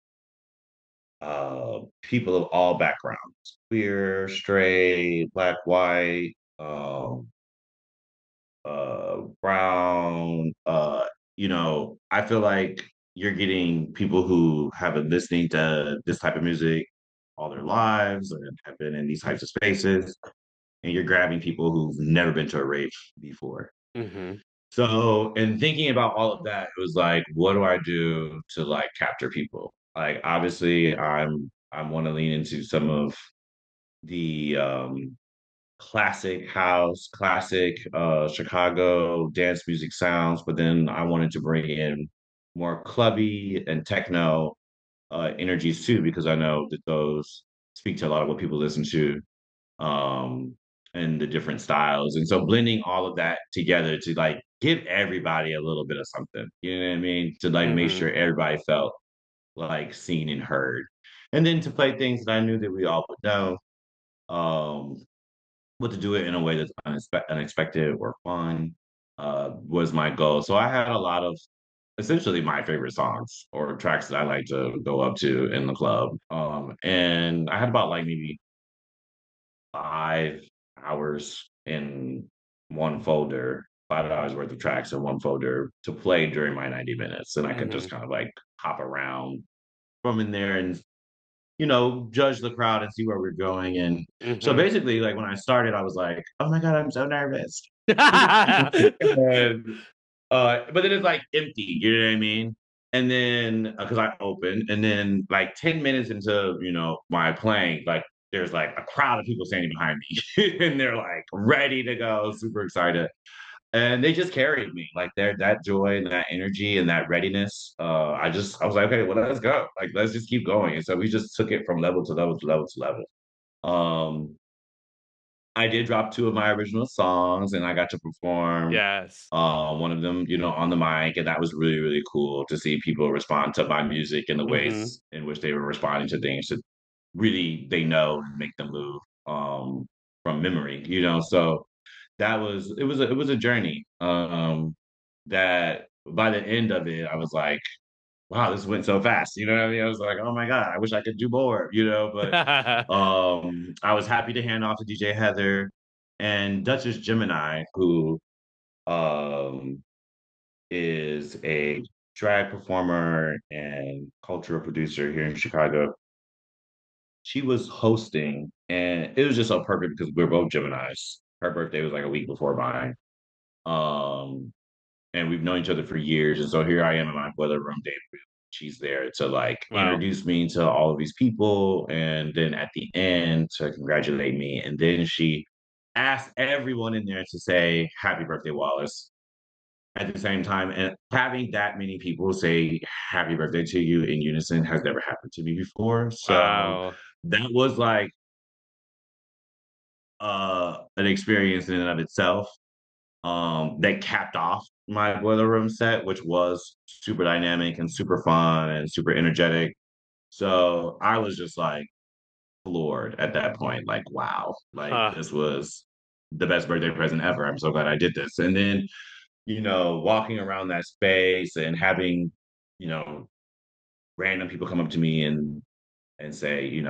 B: people of all backgrounds, queer, straight, black, white, brown. I feel like you're getting people who have been listening to this type of music all their lives and have been in these types of spaces, and you're grabbing people who've never been to a rave before.
A: Mm-hmm.
B: So, in thinking about all of that, it was like, what do I do to like capture people? Like, obviously, I want to lean into some of the classic house, classic Chicago dance music sounds, but then I wanted to bring in more clubby and techno energies too, because I know that those speak to a lot of what people listen to, um, and the different styles. And so blending all of that together to like give everybody a little bit of something, you know what I mean? To like make
A: Mm-hmm.
B: sure everybody felt like seen and heard. And then to play things that I knew that we all would know. Um, but to do it in a way that's unexpected or fun was my goal. So I had a lot of essentially my favorite songs or tracks that I like to go up to in the club. And I had about like maybe 5 hours in one folder, 5 hours worth of tracks in one folder to play during my 90 minutes. And I could
A: Mm-hmm.
B: just kind of like hop around from in there and judge the crowd and see where we're going. And so
A: Mm-hmm.
B: basically, like when I started, I was like, oh my God, I'm so nervous. And, but then it's like empty, you know what I mean? And then because I opened, and then like 10 minutes into my playing, like there's like a crowd of people standing behind me, and they're like ready to go, super excited, and they just carried me. Like that joy and that energy and that readiness. I was like, okay, well, let's go. Like let's just keep going. And so we just took it from level to level to level to level. Um, I did drop two of my original songs, and I got to perform
A: Yes.
B: one of them, on the mic, and that was really, really cool to see people respond to my music in the
A: Mm-hmm.
B: ways in which they were responding to things that really they know and make them move from memory. So it was a journey. That by the end of it, I was like, wow, this went so fast. You know what I mean? I was like, oh my God, I wish I could do more. But I was happy to hand off to DJ Heather and Duchess Gemini, who um is a drag performer and cultural producer here in Chicago. She was hosting, and it was just so perfect because we're both Geminis. Her birthday was like a week before mine. Um, and we've known each other for years. And so here I am in my boiler room debut. She's there to like
A: Wow.
B: introduce me to all of these people, and then at the end to congratulate me. And then she asked everyone in there to say "Happy Birthday, Wallace" at the same time. And having that many people say "Happy Birthday" to you in unison has never happened to me before. So
A: Wow.
B: that was like an experience in and of itself, that capped off my boiler room set, which was super dynamic and super fun and super energetic. So I was just like floored at that point, like, wow, like
A: Huh.
B: this was the best birthday present ever. I'm so glad I did this. And then, walking around that space and having, you know, random people come up to me and say,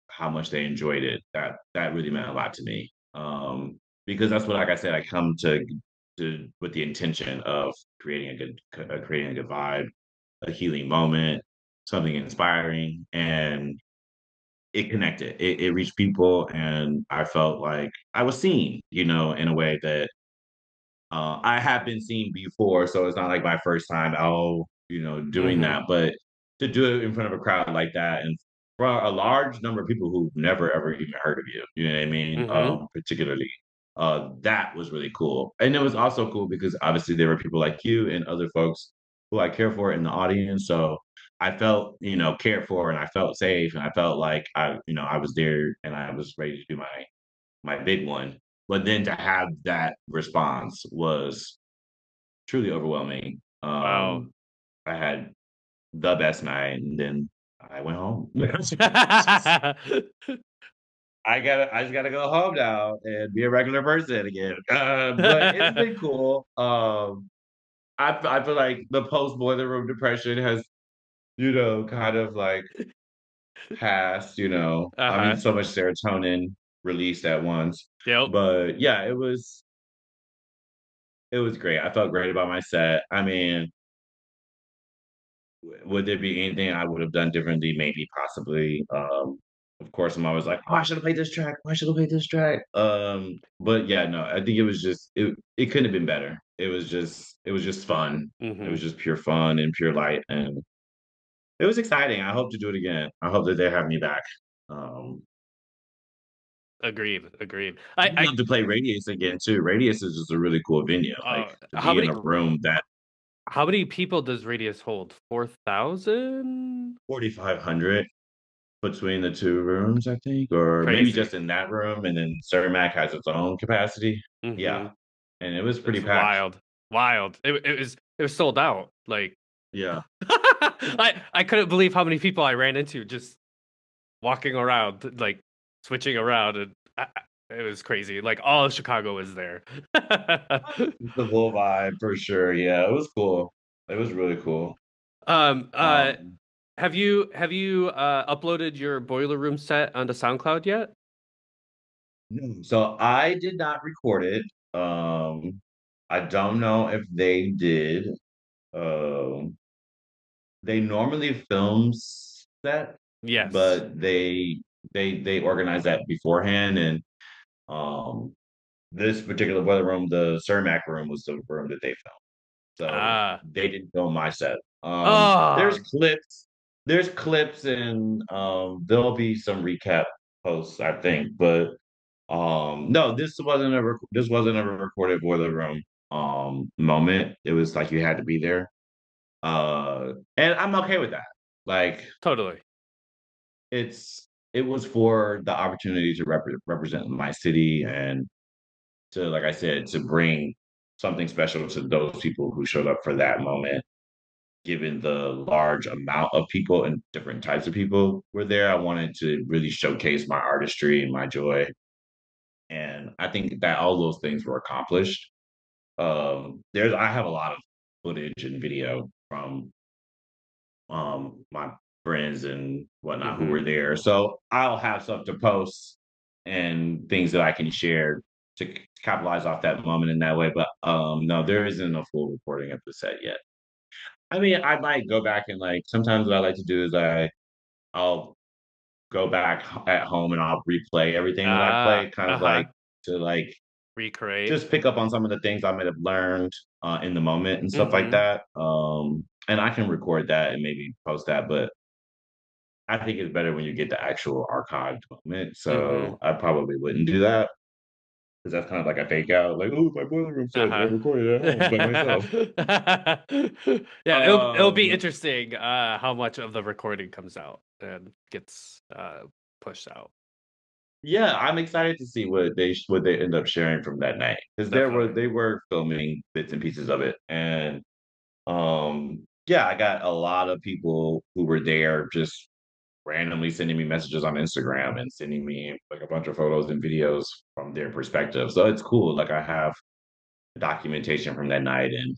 B: how much they enjoyed it. That really meant a lot to me. Because that's what, like I said, I come to with the intention of creating a good vibe, a healing moment, something inspiring, and it connected. It reached people, and I felt like I was seen, in a way that I have been seen before, so it's not like my first time out, doing
A: Mm-hmm.
B: that. But to do it in front of a crowd like that, and for a large number of people who've never ever even heard of you, you know what I mean?
A: Mm-hmm.
B: Particularly, that was really cool, and it was also cool because obviously there were people like you and other folks who I care for in the audience. So I felt, cared for, and I felt safe, and I felt like I was there, and I was ready to do my big one. But then to have that response was truly overwhelming.
A: Wow.
B: I had the best night, and then I went home. I just gotta go home now and be a regular person again. But it's been cool. I feel like the post boiler room depression has, kind of like passed, you know. I mean,
A: Uh-huh.
B: so much serotonin released at once.
A: Yep.
B: But yeah, it was great. I felt great about my set. I mean, would there be anything I would have done differently? Maybe, possibly. Of course, I'm always like, oh, I should have played this track. Why should have played this track? But yeah, no, I think it was just it couldn't have been better. It was just fun. It
A: Mm-hmm.
B: was just pure fun and pure light, and it was exciting. I hope to do it again. I hope that they have me back. Um,
A: Agreed. Agreed.
B: I'd love to play Radius again too. Radius is just a really cool venue. Like to
A: How
B: be in
A: many
B: a room that
A: people does Radius hold? 4,000?
B: 4,500 between the two rooms, I think, or maybe
A: Crazy.
B: just in that room, and then Cermak has its own capacity.
A: Mm-hmm.
B: Yeah, and it was pretty
A: It's
B: packed.
A: wild. Wild. It was sold out. Like
B: Yeah,
A: I couldn't believe how many people I ran into just walking around, like switching around, and it was crazy. Like all of Chicago was there.
B: the full vibe for sure. Yeah, it was cool. It was really cool.
A: um, uh,
B: Um,
A: have you uploaded your Boiler Room set onto SoundCloud yet?
B: no, so I did not record it. I don't know if they did. Um, they normally film that,
A: Yes.
B: but they organize that beforehand, and um this particular weather room, the Cermak room, was the room that they filmed. So
A: Ah.
B: they didn't film my set. There's
A: Oh,
B: clips, and there'll be some recap posts, I think. But no, this wasn't a recorded boiler room moment. It was like you had to be there. And I'm okay with that. Like
A: totally.
B: it was for the opportunity to represent my city, and to, like I said, to bring something special to those people who showed up for that moment. Given the large amount of people and different types of people were there, I wanted to really showcase my artistry and my joy. And I think that all those things were accomplished. I have a lot of footage and video from my friends and whatnot who
A: Mm-hmm.
B: were there. So I'll have stuff to post and things that I can share to capitalize off that moment in that way. But no, there isn't a full recording of the set yet. I mean, I might go back and, like, sometimes what I like to do is I'll go back at home and I'll replay everything that I
A: Ah,
B: played, kind of
A: uh-huh.
B: like to, like,
A: Recreate.
B: just pick up on some of the things I might have learned in the moment and stuff like
A: Mm-hmm.
B: that. And I can record that and maybe post that, but I think it's better when you get the actual archived moment.
A: Mm-hmm.
B: So I probably wouldn't do that because that's kind of like a fake out, like, oh, my boiler room set I
A: Uh-huh.
B: recorded at home by myself.
A: Yeah, it'll be
B: Um,
A: interesting how much of the recording comes out and gets pushed out.
B: yeah, I'm excited to see what they end up sharing from that night, because
A: Definitely.
B: they were filming bits and pieces of it, and yeah, I got a lot of people who were there just randomly sending me messages on Instagram and sending me like a bunch of photos and videos from their perspective. So it's cool. Like I have documentation from that night, and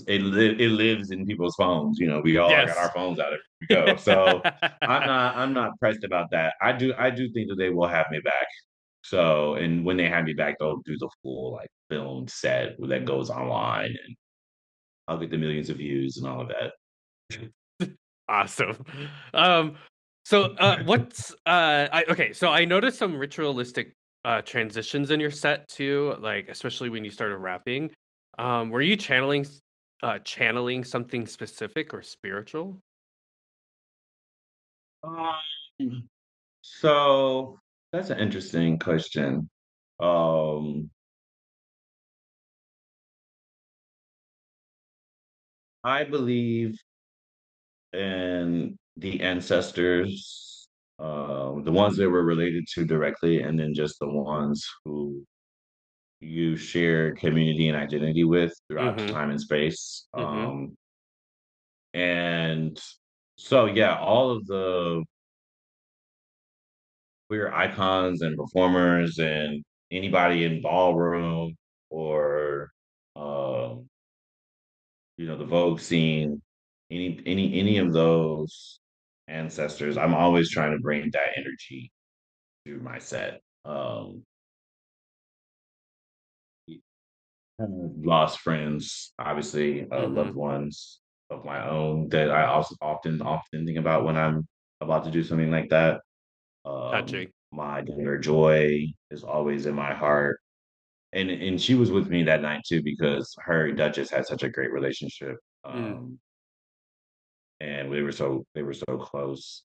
B: it lives in people's phones. You know, we all got our
A: Yes.
B: phones out everywhere we go. So I'm not pressed about that. I do think that they will have me back. So, and when they have me back, they'll do the full, like, filmed set that goes online, and I'll get the millions of views and all of that.
A: Awesome. Um, so what's okay, so I noticed some ritualistic transitions in your set too, like especially when you started rapping. Were you channeling something specific or spiritual?
B: Um, so that's an interesting question. Um, I believe in the ancestors, the ones that were related to directly, and then just the ones who you share community and identity with throughout
A: Mm-hmm.
B: time and space.
A: Mm-hmm.
B: And so, yeah, all of the queer icons and performers and anybody in ballroom or um, the Vogue scene, any of those ancestors. I'm always trying to bring that energy to my set. Lost friends, obviously,
A: Mm-hmm.
B: loved ones of my own that I also often think about when I'm about to do something like that.
A: Touching.
B: My daughter Joy is always in my heart, and she was with me that night too because her and Duchess had such a great relationship.
A: Mm.
B: And they were so close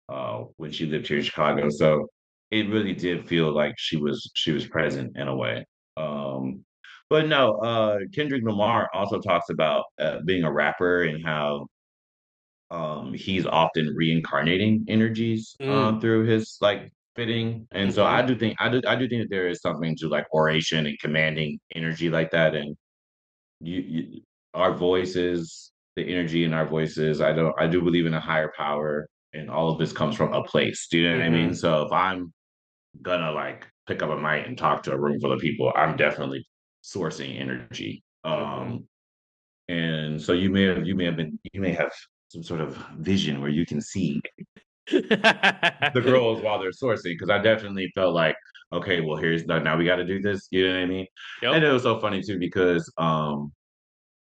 B: when she lived here in Chicago. So it really did feel like she was present in a way. Um, but no, Kendrick Lamar also talks about being a rapper and how he's often reincarnating energies
A: Mm.
B: through his like fitting. And so
A: Mm-hmm.
B: I do think that there is something to like oration and commanding energy like that. And you our voices, the energy in our voices, I do believe in a higher power, and all of this comes from a place. Do you know what I mean?
A: Mm-hmm.
B: So if I'm gonna like pick up a mic and talk to a room full of people, I'm definitely sourcing energy.
A: Mm-hmm.
B: And so you may have some sort of vision where you can see the girls while they're sourcing, because I definitely felt like, okay, well, here's now we got to do this. You know what I mean? And
A: Yep.
B: it was so funny too because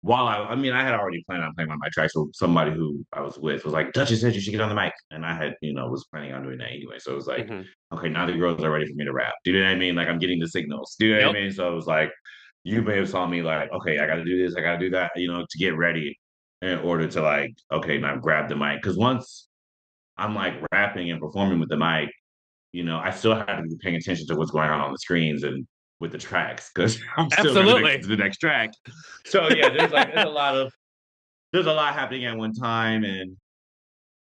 B: while I mean, I had already planned on playing on my track. So somebody who I was with was like, Duchess said you should get on the mic. And I had, was planning on doing that anyway. So it was like,
A: Mm-hmm.
B: okay, now the girls are ready for me to rap. Do you know what I mean? Like I'm getting the signals. Do you know what I
A: Yep.
B: mean? So it was like, you may have saw me like, okay, I got to do this. I got to do that, to get ready in order to like, okay, now grab the mic. Cause once I'm like rapping and performing with the mic, I still have to be paying attention to what's going on the screens and with the tracks because I'm still going to
A: Absolutely.
B: the next track. So yeah, there's a lot happening at one time, and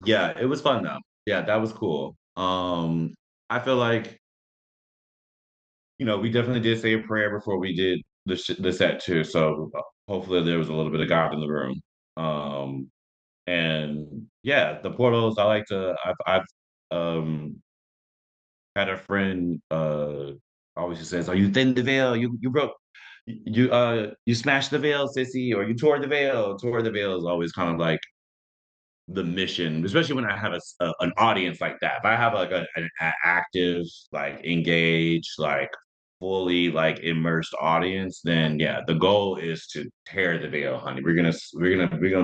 B: yeah, it was fun though. Yeah, that was cool. I feel like we definitely did say a prayer before we did the set too. So hopefully there was a little bit of God in the room. Um, and yeah, the portals. I've had a friend always just says, "Oh, you thinned the veil. You broke. You smashed the veil, sissy, or you tore the veil." Tore the veil is always kind of like the mission, especially when I have an audience like that. If I have like an active, like engaged, like fully like immersed audience, then yeah, the goal is to tear the veil, honey. We're gonna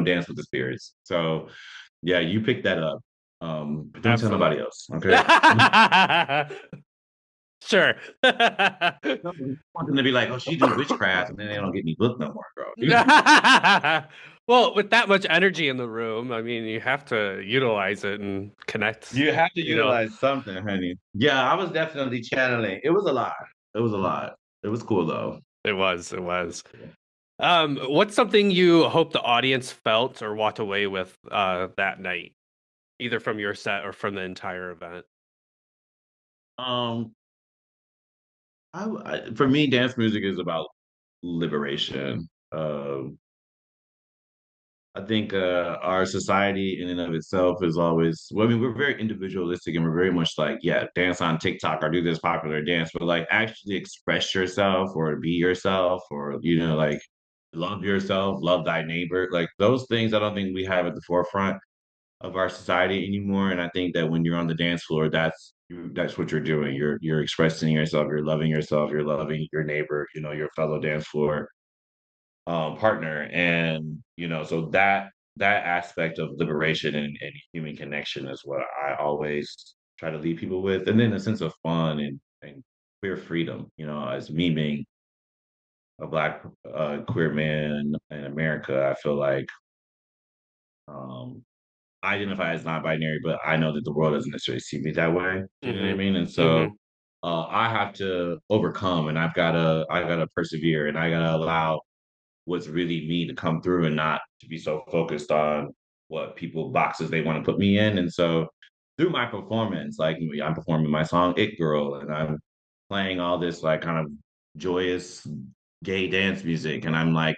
B: dance with the spirits. So yeah, you pick that up. But don't tell
A: Absolutely.
B: nobody else, okay?
A: Sure.
B: No, I want them to be like, oh, she do witchcraft, and then they don't get me booked no more, bro.
A: Well, with that much energy in the room, I mean, you have to utilize it and connect,
B: You have to
A: you know.
B: utilize something, honey. Yeah, I was definitely channeling. It was a lot. It was a lot. It was cool though.
A: It was, it was. What's something you hope the audience felt or walked away with that night, either from your set or from the entire event?
B: Um, for me, dance music is about liberation. I think our society in and of itself is always, well, I mean, we're very individualistic and we're very much like, yeah, dance on TikTok or do this popular dance, but like actually express yourself or be yourself or, like love yourself, love thy neighbor. Like those things, I don't think we have at the forefront of our society anymore. And I think that when you're on the dance floor, that's what you're doing. You're expressing yourself, you're loving your neighbor, your fellow dance floor partner, and so that aspect of liberation and human connection is what I always try to leave people with, and then a sense of fun and queer freedom. As me being a black queer man in America, I feel like um, I identify as non-binary, but I know that the world doesn't necessarily see me that way. Do you know what I
A: Mm-hmm.
B: mean? And so
A: Mm-hmm.
B: I have to overcome, and I gotta persevere, and I gotta allow what's really me to come through and not to be so focused on what people boxes they want to put me in. And so through my performance, like I'm performing my song It Girl and I'm playing all this like kind of joyous gay dance music. And I'm like,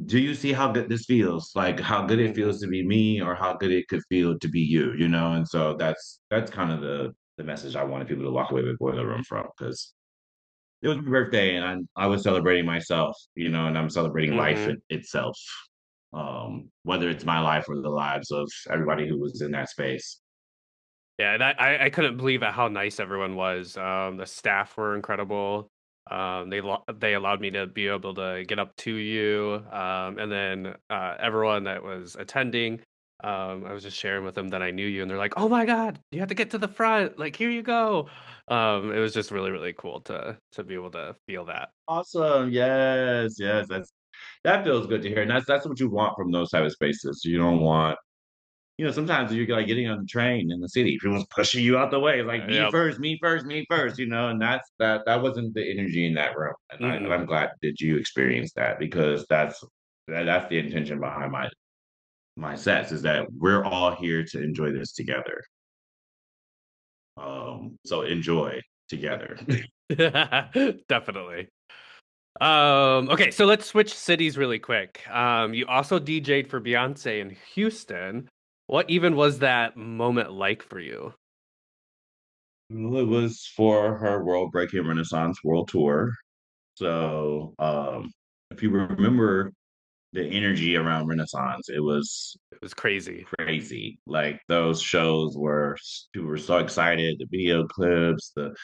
B: do you see how good this feels? Like how good it
A: Mm-hmm.
B: feels to be me or how good it could feel to be you? And so that's kind of the message I wanted people to walk away with Boiler Room from because it was my birthday and I was celebrating myself, and I'm celebrating life
A: Mm-hmm.
B: itself. Whether it's my life or the lives of everybody who was in that space.
A: Yeah, and I couldn't believe at how nice everyone was. The staff were incredible. They allowed me to be able to get up to you, and then everyone that was attending, I was just sharing with them that I knew you, and they're like, "Oh my God, you have to get to the front! Like here you go." It was just really really cool to be able to feel that.
B: Awesome. Yes, yes. That feels good to hear. And that's what you want from those type of spaces. You don't want, sometimes you're like getting on the train in the city, everyone's pushing you out the way. It's like me
A: Yep.
B: first, me first, me first, and that wasn't the energy in that room. And
A: Mm-mm.
B: I'm glad that you experienced that because that's the intention behind my sets is that we're all here to enjoy this together. So enjoy together.
A: Definitely. Okay, so let's switch cities really quick. You also DJ'd for Beyonce in Houston. What even was that moment like for you?
B: Well, it was for her World Breaking Renaissance World Tour. So, if you remember the energy around Renaissance, it was
A: It was crazy.
B: crazy. Like those shows were people were so excited, the video clips, the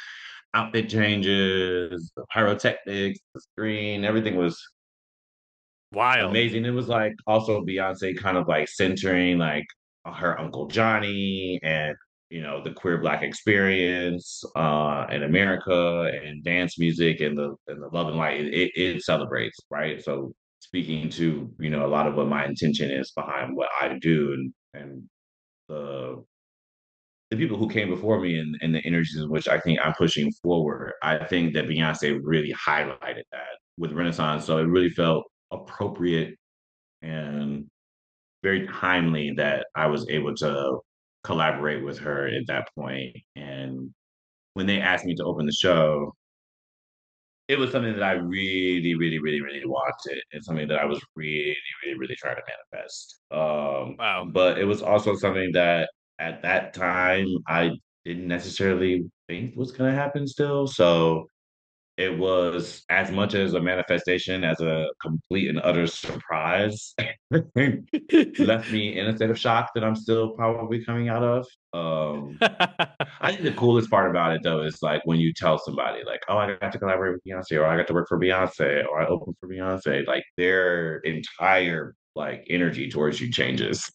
B: outfit changes, the pyrotechnics, the screen, everything was
A: Wild.
B: amazing. It was like also Beyonce kind of like centering like her Uncle Johnny and the queer black experience in America and dance music and the love and light it celebrates, right? So speaking to, a lot of what my intention is behind what I do and the the people who came before me and the energies in which I think I'm pushing forward, I think that Beyonce really highlighted that with Renaissance. So it really felt appropriate and very timely that I was able to collaborate with her at that point. And when they asked me to open the show, it was something that I really, really, really, really wanted, and something that I was really, really, really trying to manifest.
A: Wow.
B: But it was also something that at that time I didn't necessarily think was going to happen still. So it was as much as a manifestation as a complete and utter surprise. Left me in a state of shock that I'm still probably coming out of. I think the coolest part about it though is like when you tell somebody like, "Oh, I got to collaborate with Beyonce," or "I got to work for Beyonce," or "I opened for Beyonce," like their entire like energy towards you changes.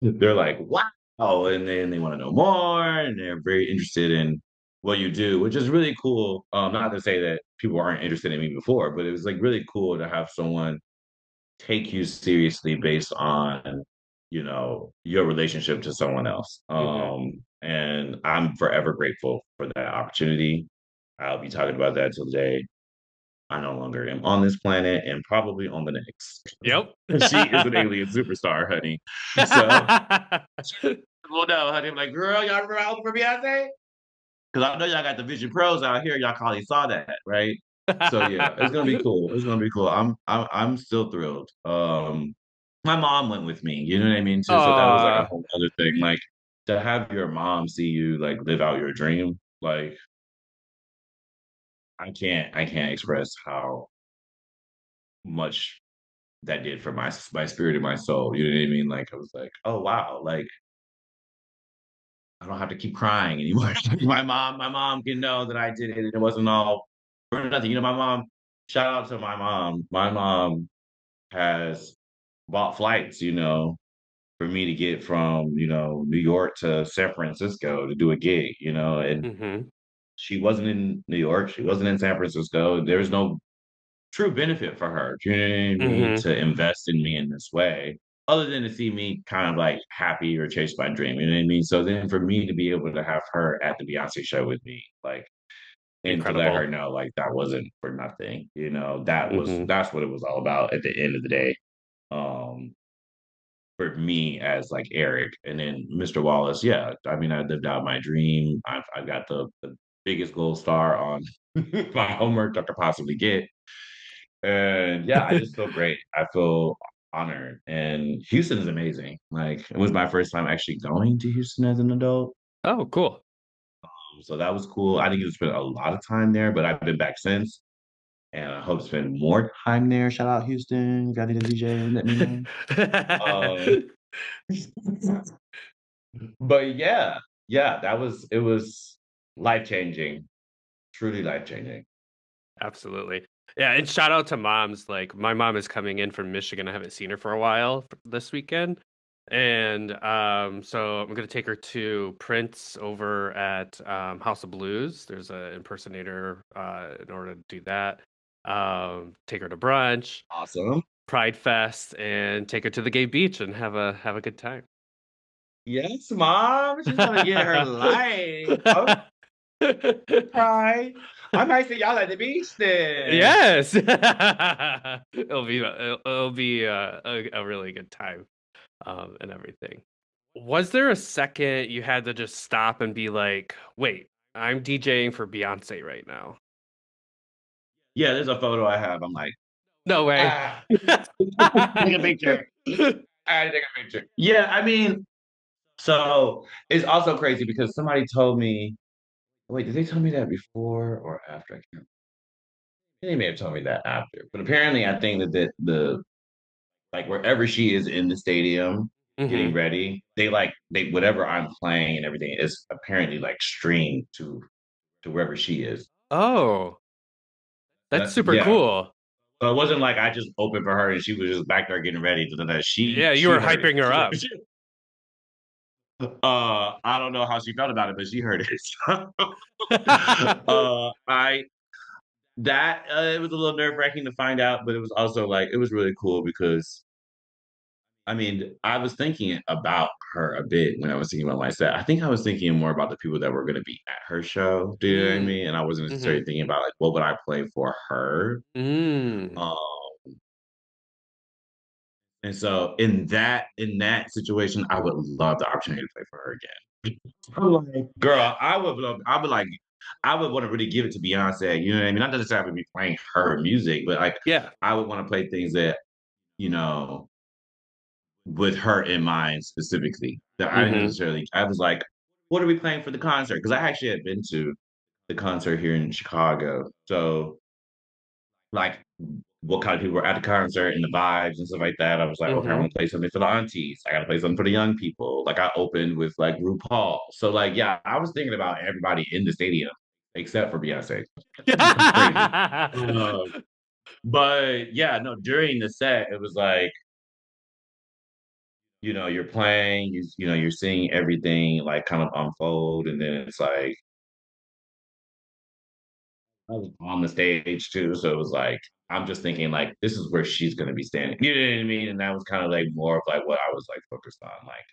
B: They're like, "Wow," and then they want to know more, and they're very interested in what you do, which is really cool. Not to say that people aren't interested in me before, but it was like really cool to have someone take you seriously based on your relationship to someone else.
A: Hmm.
B: And I'm forever grateful for that opportunity. I'll be talking about that till the day I no longer am on this planet and probably on the next.
A: Yep.
B: She is an alien superstar, honey. So well no, honey. I'm like, girl, y'all remember I was for Beyonce? Because I know y'all got the Vision Pros out here. Y'all probably saw that, right? So yeah, it's gonna be cool. It's gonna be cool. I'm still thrilled. My mom went with me. You know what I mean too. So that was like a
A: Aw.
B: whole other thing. Like to have your mom see you like live out your dream. Like I can't express how much that did for my spirit and my soul. You know what I mean? Like I was like, oh wow, like I don't have to keep crying anymore. My mom can know that I did it and it wasn't all for nothing. My mom, shout out to my mom. My mom has bought flights, for me to get from, New York to San Francisco to do a gig, and
A: Hmm.
B: she wasn't in New York, she wasn't in San Francisco. There's no true benefit for her, do you know what I mean,
A: Hmm.
B: to invest in me in this way, other than to see me kind of like happy or chase my dream, you know what I mean? So then for me to be able to have her at the Beyonce show with me, like, and to let her
A: Incredible.
B: know like that wasn't for nothing,
A: Hmm.
B: that's what it was all about at the end of the day. Um, for me as like Eric, and then Mr. Wallace, yeah, I mean, I lived out my dream. I've got the biggest gold star on my homework I could possibly get. And yeah, I just feel great. I feel honored. And Houston is amazing. Like it was my first time actually going to Houston as an adult.
A: Oh, cool.
B: So that was cool. I didn't get to spend a lot of time there, but I've been back since. And I hope to spend more time there. Shout out Houston. Got any DJ? Let me know. Um, but yeah. yeah, it was life changing, truly life changing.
A: Absolutely. Yeah, and shout out to moms. Like my mom is coming in from Michigan. I haven't seen her for a while this weekend. And so I'm gonna take her to Prince over at House of Blues. There's an impersonator in order to do that. Take her to brunch,
B: Awesome.
A: Pride Fest, and take her to the gay beach and have a good time.
B: Yes, mom. She's gonna get her life. Oh, right. I might see y'all at the beach then.
A: Yes. It'll be a really good time and everything. Was there a second you had to just stop and be like, "Wait, I'm DJing for Beyonce right now"?
B: Yeah, there's a photo I have. I'm like,
A: No way.
B: ah, take a picture. I had to take a picture. Yeah, I mean, so it's also crazy because somebody told me, wait, did they tell me that before or after? I can't. They may have told me that after, but apparently, I think that the like wherever she is in the stadium getting
A: Hmm.
B: ready, they whatever I'm playing and everything is apparently like streamed to wherever she is.
A: Oh, that's super
B: Yeah.
A: cool.
B: So it wasn't like I just opened for her and she was just back there getting ready to that.
A: Yeah, you
B: She
A: were
B: heard it.
A: hyping her up.
B: I don't know how she felt about it, but she heard it. I that it was a little nerve wracking to find out, but it was also like it was really cool because I mean, I was thinking about her a bit when I was thinking about my set. I think I was thinking more about the people that were going to be at her show. Do you know what I
A: Mm.
B: mean? And I wasn't
A: Hmm.
B: necessarily thinking about like what would I play for her.
A: Mm.
B: Um, and so in that situation, I would love the opportunity to play for her again. I'm like, girl, I would want to really give it to Beyonce. You know what I mean? Not necessarily be playing her music, but like
A: Yeah.
B: I would want to play things that you know with her in mind specifically. That I didn't
A: Hmm.
B: necessarily. I was like, what are we playing for the concert? Because I actually had been to the concert here in Chicago, so like what kind of people were at the concert and the vibes and stuff like that. I was like, okay, I
A: Hmm.
B: want to play something for the aunties. I got to play something for the young people. Like I opened with like RuPaul. So like, yeah, I was thinking about everybody in the stadium except for Beyonce. Crazy. But yeah, no, during the set, it was like, you're playing, you're seeing everything like kind of unfold. And then it's like, I was on the stage too. So it was like, I'm just thinking like this is where she's gonna be standing. You know what I mean? And that was kind of like more of like what I was like focused on. Like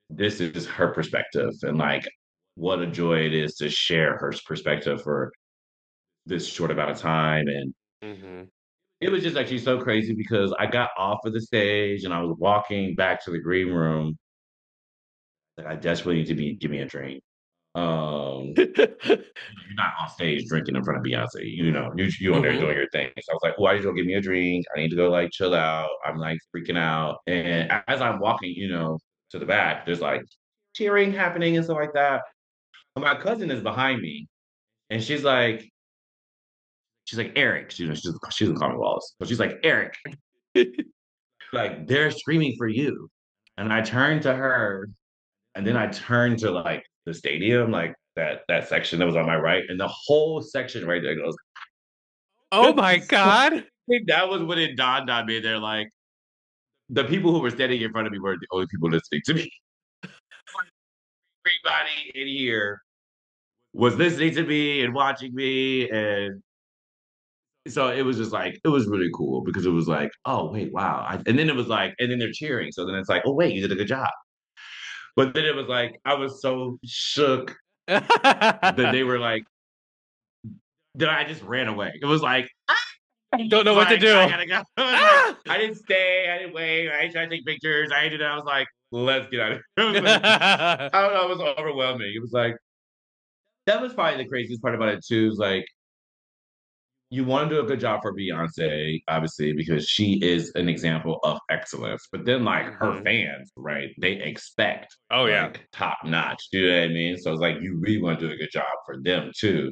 B: this is her perspective and like what a joy it is to share her perspective for this short amount of time. And
A: Hmm.
B: it was just actually so crazy because I got off of the stage and I was walking back to the green room. Like I desperately need to be give me a drink. Um you're not on stage drinking in front of Beyonce. You on there
A: Hmm.
B: doing your thing. So I was like, oh, I need to go get me a drink. I need to go like chill out. I'm like freaking out. And as I'm walking, to the back, there's like cheering happening and stuff like that. And my cousin is behind me, and she's like Eric. She doesn't call me Wallace, so she's like Eric. Like they're screaming for you, and I turned to her, and then I turned to like the stadium, like that section that was on my right, and the whole section right there goes.
A: Oh my God.
B: Think that was when it dawned on me. They're like, the people who were standing in front of me were the only people listening to me. Everybody in here was listening to me and watching me. And so it was just like, it was really cool because it was like, oh, wait, wow. And then it was like, and then they're cheering. So then it's like, oh, wait, you did a good job. But then it was like, I was so shook that they were like, that I just ran away. It was like,
A: Don't know what to
B: like I
A: do.
B: gotta go. I was like,
A: Ah!
B: I didn't stay, I didn't wait, I didn't try to take pictures, I didn't. I was like, let's get out of here. I was like, I don't know, it was overwhelming. It was like that was probably the craziest part about it too. Is like you want to do a good job for Beyonce, obviously, because she is an example of excellence. But then like her
A: Hmm.
B: fans, right? They expect
A: Oh yeah.
B: like top notch. Do you know what I mean? So it's like you really want to do a good job for them too.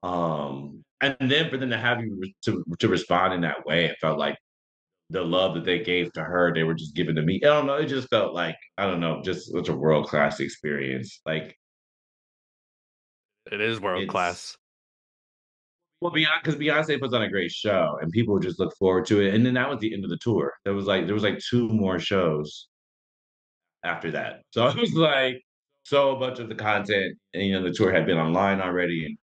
B: And then for them to have you to respond in that way, it felt like the love that they gave to her, they were just giving to me. I don't know. It just felt like, I don't know, just such a world class experience. Like
A: It is world
B: It's
A: class.
B: well, Beyonce, because Beyonce puts on a great show, and people just look forward to it. And then that was the end of the tour. There was like two more shows after that. So it was like so much of the content, and the tour had been online already, and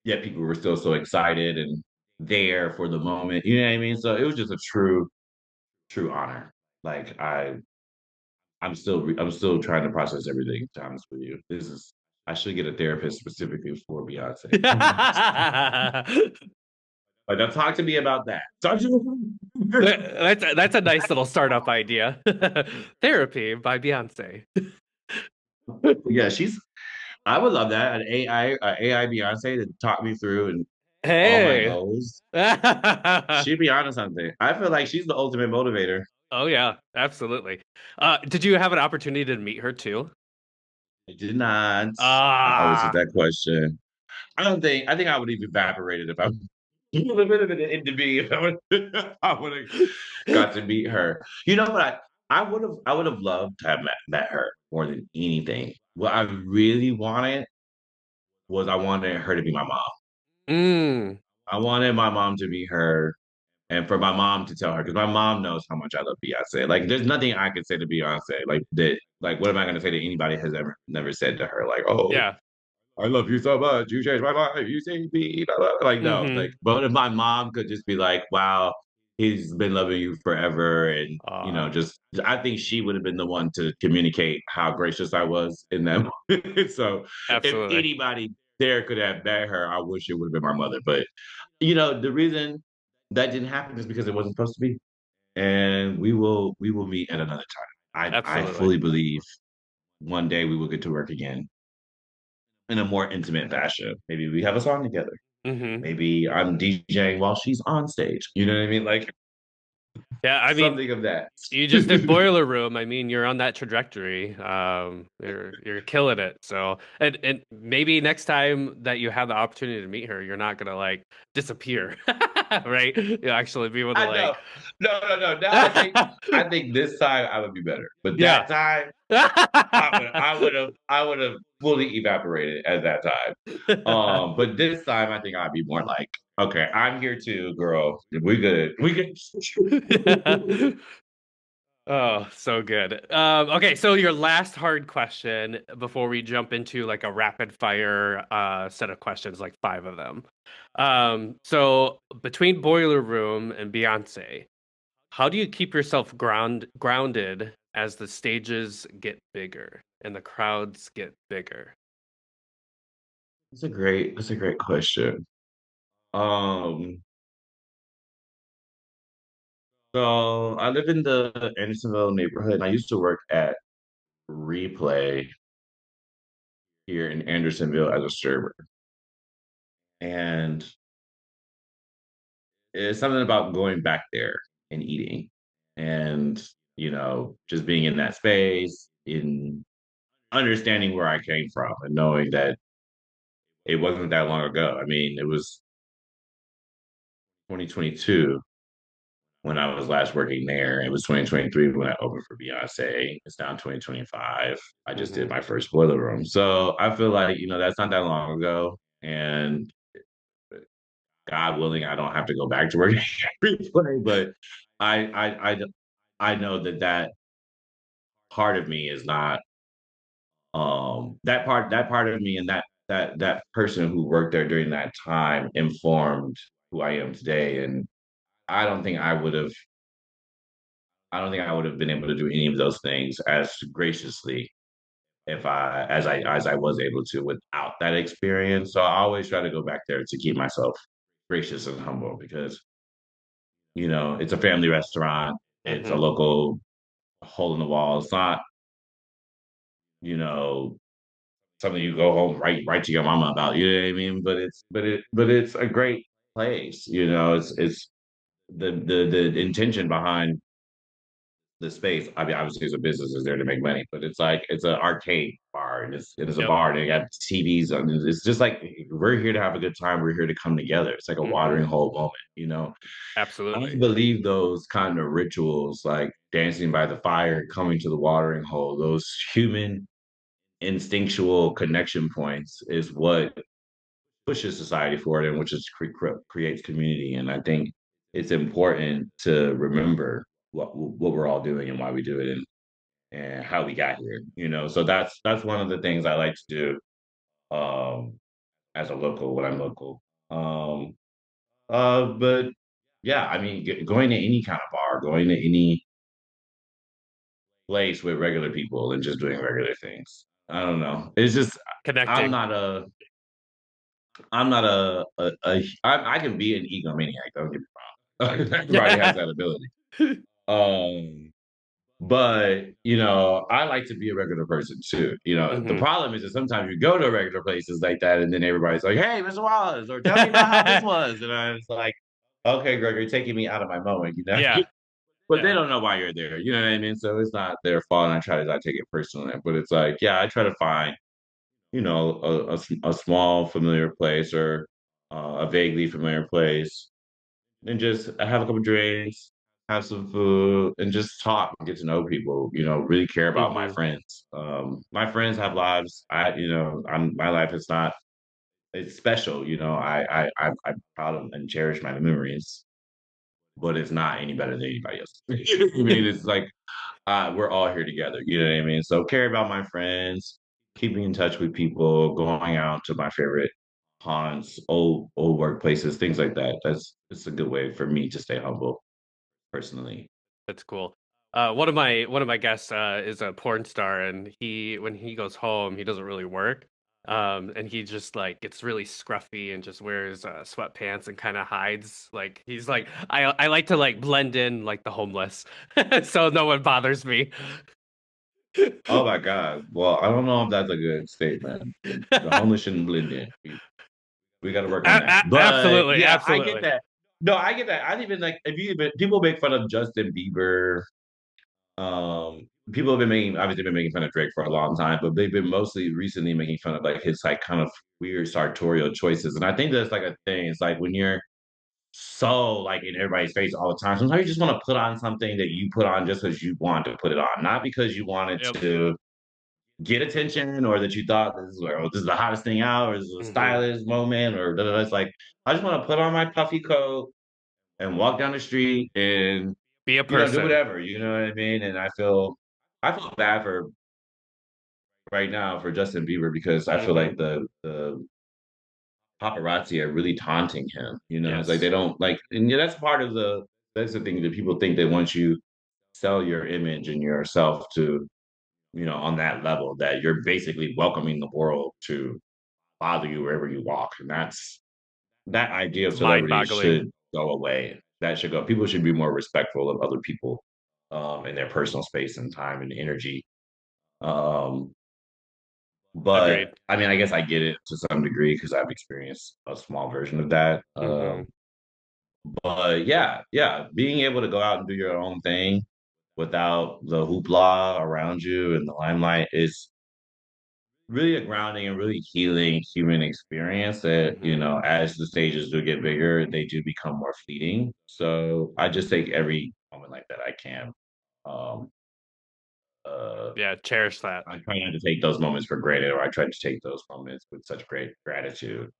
B: yet people were still so excited and there for the moment. You know what I mean? So it was just a true honor. Like I'm still trying to process everything. To be honest with you, I should get a therapist specifically for Beyonce. Like, now talk to me about that. Talk to me.
A: That's a nice little startup idea. Therapy by Beyonce.
B: Yeah, I would love that. An AI Beyonce to talk me through and all my
A: Hey.
B: goals. She'd be honest on something. I feel like she's the ultimate motivator.
A: Oh yeah, absolutely. Did you have an opportunity to meet her too?
B: I did not. I always get
A: Ah.
B: that question. I think I would have evaporated if I a little bit of it into me if I would have got to meet her. You know what? I would have loved to have met her more than anything. What I really wanted was I wanted her to be my mom.
A: Mm.
B: I wanted my mom to be her and for my mom to tell her because my mom knows how much I love Beyonce. Like, there's nothing I could say to Beyonce like that. Like, what am I going to say to anybody has ever never said to her? Like, oh,
A: Yeah.
B: I love you so much. You changed my life. You saved me. Blah, blah, blah. Like, no, like,
A: Mm-hmm.
B: but if my mom could just be like, wow, he's been loving you forever. And,
A: Ah,
B: just, I think she would have been the one to communicate how gracious I was in that moment. So if
A: absolutely.
B: anybody there could have met her, I wish it would have been my mother. But, the reason that didn't happen is because it wasn't supposed to be. And we will meet at another time. I
A: Absolutely.
B: fully believe one day we will get to work again in a more intimate fashion. Maybe we have a song together.
A: Mm-hmm.
B: Maybe I'm DJing while she's on stage. You know what I mean? Like
A: Yeah, I mean,
B: something of that.
A: you just did Boiler Room. I mean, you're on that trajectory. You're killing it. So, and maybe next time that you have the opportunity to meet her, you're not gonna like disappear, right? You actually be able to
B: I
A: like,
B: know. No, no, no. Now I think this time I would be better. But
A: yeah.
B: that time I would have fully evaporated at that time. But this time I think I'd be more like, okay, I'm here too, girl. We good. We good.
A: Oh, so good. Okay, so your last hard question before we jump into like a rapid fire set of questions, like five of them. So between Boiler Room and Beyonce, how do you keep yourself grounded as the stages get bigger and the crowds get bigger?
B: That's a great question. Um, so I live in the Andersonville neighborhood, and I used to work at Replay here in Andersonville as a server. And it's something about going back there and eating and, just being in that space, in understanding where I came from and knowing that it wasn't that long ago. I mean, it was 2022 when I was last working there. It was 2023 when I opened for Beyonce. It's now 2025. I just did
A: Hmm.
B: my first boiler room. So I feel like, that's not that long ago. And God willing, I don't have to go back to work every play, but I I I I know that part of me is not that part of me and that person who worked there during that time informed who I am today. And I don't think I would have I don't think I would have been able to do any of those things as graciously if I was able to without that experience. So I always try to go back there to keep myself gracious and humble because it's a family restaurant. It's a
A: Hmm.
B: local hole in the wall. It's not, you know, something you go home right to your mama about. You know what I mean? But it's a great place. It's the intention behind the space. I mean, obviously, as a business is there to make money, but it's like it's an arcade bar and it's a
A: Yep.
B: bar and they got TVs. And it's just like we're here to have a good time. We're here to come together. It's like a
A: Hmm.
B: watering hole moment. I
A: Absolutely.
B: believe those kind of rituals, like dancing by the fire, coming to the watering hole, those human instinctual connection points is what pushes society forward and which is creates community. And I think it's important to remember what we're all doing and why we do it and how we got here. So that's one of the things I like to do as a local when I'm local. Um, but yeah, I mean, going to any kind of bar, going to any place with regular people and just doing regular things. I don't know. It's just I'm
A: Connecting.
B: not a I'm not I can be an egomaniac. Don't get me wrong. Everybody has that ability. Um, but I like to be a regular person too. The
A: Hmm.
B: problem is that sometimes you go to regular places like that, and then everybody's like, "Hey, Mr. Wallace," or "Tell me about how this was," and I was like, "Okay, Greg, you're taking me out of my moment."
A: Yeah.
B: But they
A: Yeah.
B: don't know why you're there. You know what I mean? So it's not their fault, and I try to not take it personally. But it's like, yeah, I try to find a small familiar place or a vaguely familiar place and just have a couple drinks, have some food, and just talk and get to know people. Really care about my
A: Hmm.
B: friends. My friends have lives. My life is not. It's special. I'm proud of and cherish my memories, but it's not any better than anybody else. I mean, it's like we're all here together. You know what I mean? So care about my friends, keeping in touch with people, going out to my favorite haunts, old workplaces, things like that. It's a good way for me to stay humble personally.
A: That's cool. One of my guests is a porn star, and he when he goes home, he doesn't really work. And he just like gets really scruffy and just wears sweatpants and kind of hides. Like he's like, I like to like blend in like the homeless, so no one bothers me.
B: Oh my God. Well, I don't know if that's a good statement. The homeless shouldn't blend in. We got to work on that. But
A: Absolutely,
B: yeah, I get
A: absolutely.
B: that. No, I get that. I even like if you even people make fun of Justin Bieber. People have been making obviously been making fun of Drake for a long time, but they've been mostly recently making fun of like his like kind of weird sartorial choices. And I think that's like a thing. It's like when you're so like in everybody's face all the time, sometimes you just want to put on something that you put on just because you want to put it on, not because you wanted
A: Yep.
B: to get attention or that you thought this is the hottest thing out or this is a
A: Hmm.
B: stylish moment or da, da, da. It's like I just want to put on my puffy coat and walk down the street and
A: Be a
B: do
A: person.
B: whatever, you know what I mean? And I feel bad for right now for Justin Bieber because I feel
A: Hmm.
B: like the paparazzi are really taunting him. It's like they
A: Yes.
B: don't like, and yeah, that's the thing that people think that once you sell your image and yourself to on that level that you're basically welcoming the world to bother you wherever you walk, and that idea of
A: It's
B: celebrity
A: mind-boggling.
B: should go away. That should go. People should be more respectful of other people in their personal space and time and energy. Um, but
A: Agreed.
B: I mean, I guess I get it to some degree because I've experienced a small version of that.
A: Hmm.
B: But yeah, yeah, being able to go out and do your own thing without the hoopla around you and the limelight is really a grounding and really healing human experience that,
A: Hmm.
B: as the stages do get bigger, they do become more fleeting. So I just take every moment like that I can. Um, uh,
A: Yeah, cherish that.
B: I try not to take those moments for granted, or I try to take those moments with such great gratitude.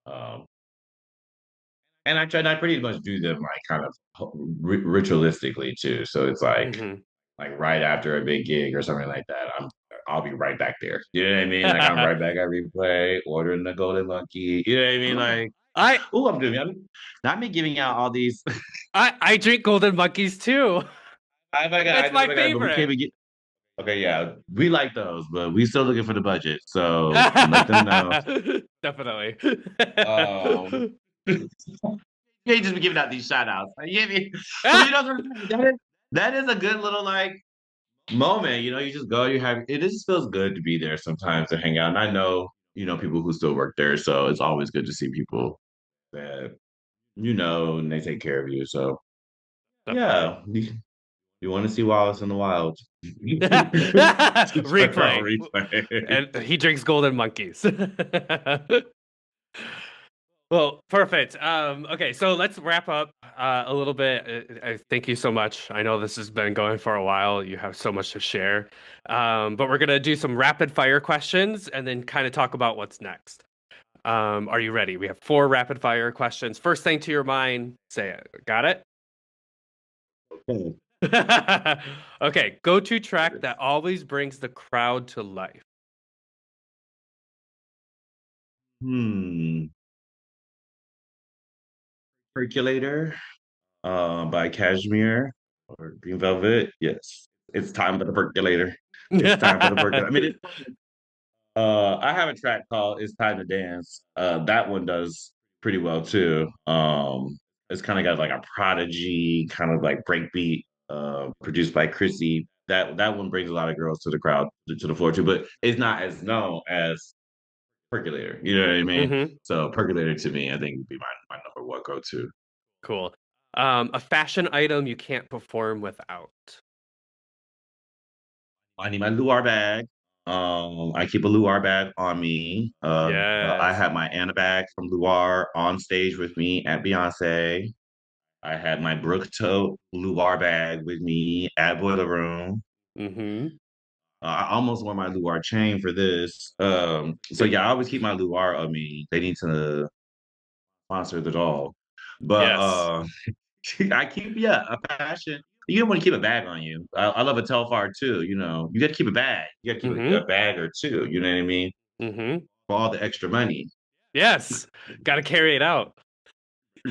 B: And I pretty much do them like kind of ritualistically too. So it's
A: Hmm.
B: like right after a big gig or something like that, I'll be right back there. You know what I mean? Like I'm right back at replay, ordering the golden monkey. You know what I mean? Like,
A: I
B: oh, I'm doing. Not me giving out all these.
A: I drink golden monkeys too.
B: I
A: It's
B: just
A: my
B: forgot, but we can't
A: favorite.
B: be get. Okay, yeah, we like those, but we still looking for the budget. So let them know.
A: Definitely.
B: Um, you can't just be giving out these shout outs. Like, but that is a good little like moment. You just go, it just feels good to be there sometimes to hang out. And I know, people who still work there. So it's always good to see people that and they take care of you. So
A: Definitely.
B: yeah, you want to see Wallace in the wild. Just put it on
A: Replay.
B: replay.
A: And he drinks golden monkeys. Well, perfect. Okay, so let's wrap up a little bit. Thank you so much. I know this has been going for a while. You have so much to share. But we're gonna do some rapid fire questions and then kind of talk about what's next. Are you ready? We have four rapid fire questions. First thing to your mind, say it. Got it?
B: Hmm.
A: Okay, go-to track that always brings the crowd to life.
B: Hmm. Percolator, by Cashmere or Green Velvet. Yes, it's time for the percolator. It's time for the percolator. I mean, I have a track called "It's Time to Dance." That one does pretty well too. It's kind of got like a prodigy kind of like breakbeat, produced by Chrissy. That one brings a lot of girls to the crowd to the floor too, but it's not as known as Percolator. You know what I mean?
A: Hmm.
B: So Percolator to me, I think would be my number one go to.
A: Cool. A fashion item you can't perform without.
B: I need my Luar bag. I keep a Luar bag on me. I
A: Yes.
B: had my Anna bag from Luar on stage with me at Beyonce. I had my Brook Tote Luar bag with me at Boiler Room.
A: Hmm.
B: I almost wore my Luar chain for this. So yeah, I always keep my Luar on me. They need to sponsor the doll. But
A: Yes.
B: I keep, yeah, a fashion. You don't want to keep a bag on you. I love a Telfar too. You know, you got to keep a bag. You got to keep
A: Hmm.
B: a bag or two. You know what I mean?
A: Hmm.
B: For all the extra money.
A: Yes. Got to carry it out.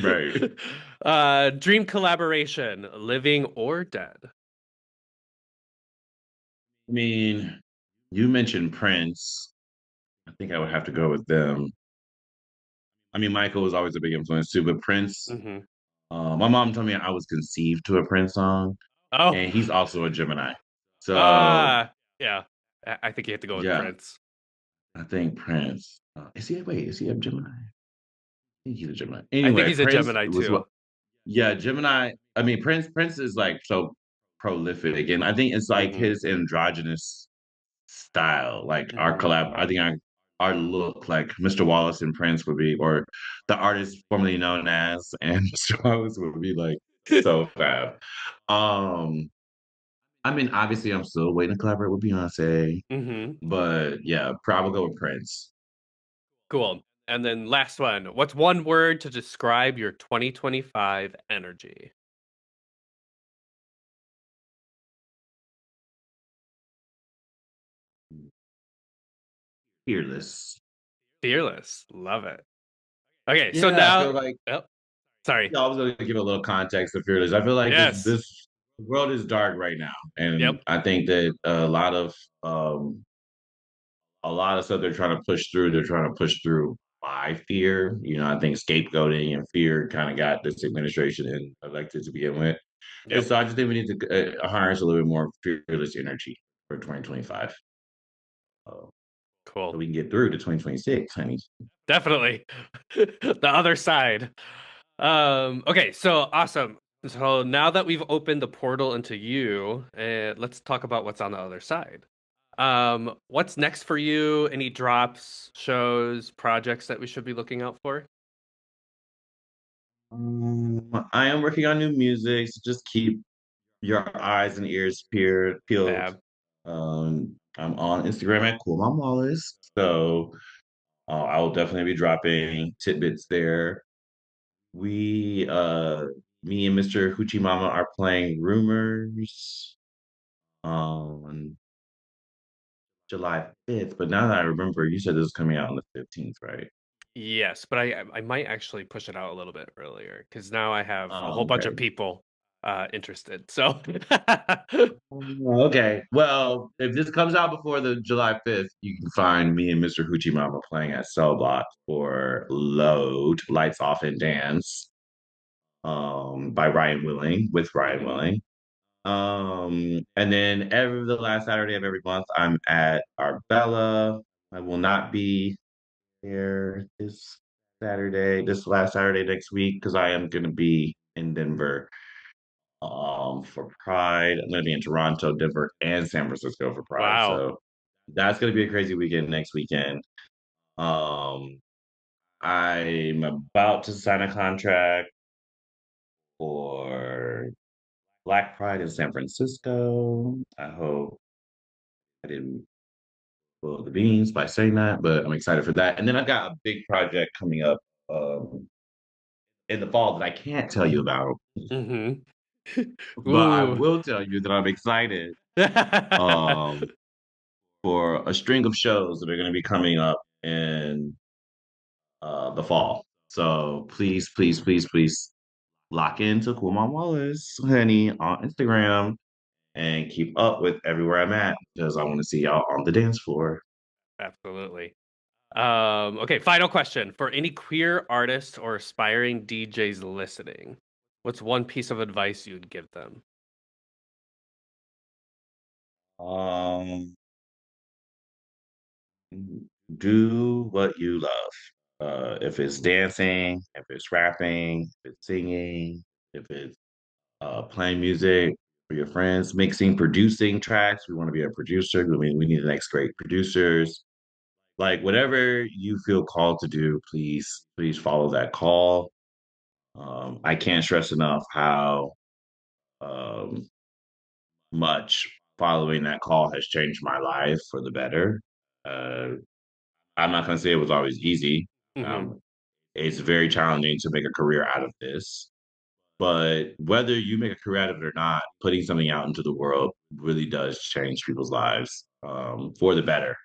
B: Right.
A: Dream collaboration, living or dead.
B: I mean, you mentioned Prince. I think I would have to go with them. I mean, Michael was always a big influence too, but Prince.
A: Hmm.
B: My mom told me I was conceived to a Prince song,
A: Oh,
B: and he's also a Gemini. So
A: yeah. I think you have to go with
B: yeah,
A: Prince.
B: I think Prince. Is he? Wait, is he a Gemini? I think he's a Gemini.
A: I think
B: Anyway,
A: he's a
B: Prince
A: Gemini
B: was
A: too.
B: what? Yeah, Gemini. I mean, Prince is like so prolific, and I think it's like
A: Hmm.
B: his androgynous style, like our
A: Hmm.
B: collab. I think our look, like Mr. Wallace and Prince would be, or the artist formerly known as, and Mr. Wallace would be like so fab. Um, I mean, obviously, I'm still waiting to collaborate with Beyonce,
A: Hmm.
B: but yeah, probably go with Prince.
A: Cool. And then last one. What's one word to describe your 2025 energy?
B: Fearless.
A: Fearless. Love it. Okay, so
B: Yeah, I
A: now,
B: feel like
A: oh, sorry.
B: yeah, I was going to give a little context to Fearless. I feel like
A: Yes.
B: this world is dark right now, and
A: Yep.
B: I think that um, a lot of stuff they're trying to push through. They're trying to push through by fear. You know, I think scapegoating and fear kind of got this administration elected to begin with, and
A: Yep.
B: so I just think we need to harness a little bit more fearless energy for 2025, so
A: Cool.
B: we can get through to 2026, honey.
A: Definitely. The other side. Okay, so awesome. So now that we've opened the portal into you, let's talk about what's on the other side. What's next for you? Any drops, shows, projects that we should be looking out for?
B: I am working on new music, so just keep your eyes and ears peeled.
A: Fab.
B: I'm on Instagram at CoolMomWallace, so I will definitely be dropping tidbits there. We, me and Mr. Hoochie Mama are playing Rumors on July 5th, but now that I remember, you said this is coming out on the 15th, right?
A: Yes, but I might actually push it out a little bit earlier because now I have a whole bunch
B: Okay.
A: of people interested. So
B: Okay. Well, if this comes out before the July 5th, you can find me and Mr. Hoochie Mama playing at Cell Block for Load, Lights Off and Dance, by Ryan Willing, with Ryan
A: Mhm.
B: Willing. And then every the last Saturday of every month, I'm at Arbella. I will not be here this last Saturday next week, because I am going to be in Denver for Pride. I'm going to be in Toronto, Denver, and San Francisco for Pride.
A: Wow.
B: So that's going to be a crazy weekend next weekend. Um, I'm about to sign a contract for Black Pride in San Francisco. I hope I didn't well, the beans by saying that, but I'm excited for that. And then I've got a big project coming up um, in the fall that I can't tell you about,
A: Mm-hmm.
B: but I
A: Ooh.
B: will tell you that I'm excited um, for a string of shows that are going to be coming up in the fall. So please, please, please, please lock into Cool Mom Wallace, honey, on Instagram and keep up with everywhere I'm at because I want to see y'all on the dance floor.
A: Absolutely. Okay, final question. For any queer artists or aspiring DJs listening, what's one piece of advice you'd give them?
B: Um, do what you love. If it's dancing, if it's rapping, if it's singing, if it's playing music for your friends, mixing, producing tracks. We want to be a producer. We need the next great producers. Like whatever you feel called to do, please follow that call. I can't stress enough how um, much following that call has changed my life for the better. Uh, I'm not going to say it was always easy.
A: Mm-hmm.
B: Um, it's very challenging to make a career out of this. But whether you make a career out of it or not, putting something out into the world really does change people's lives for the better.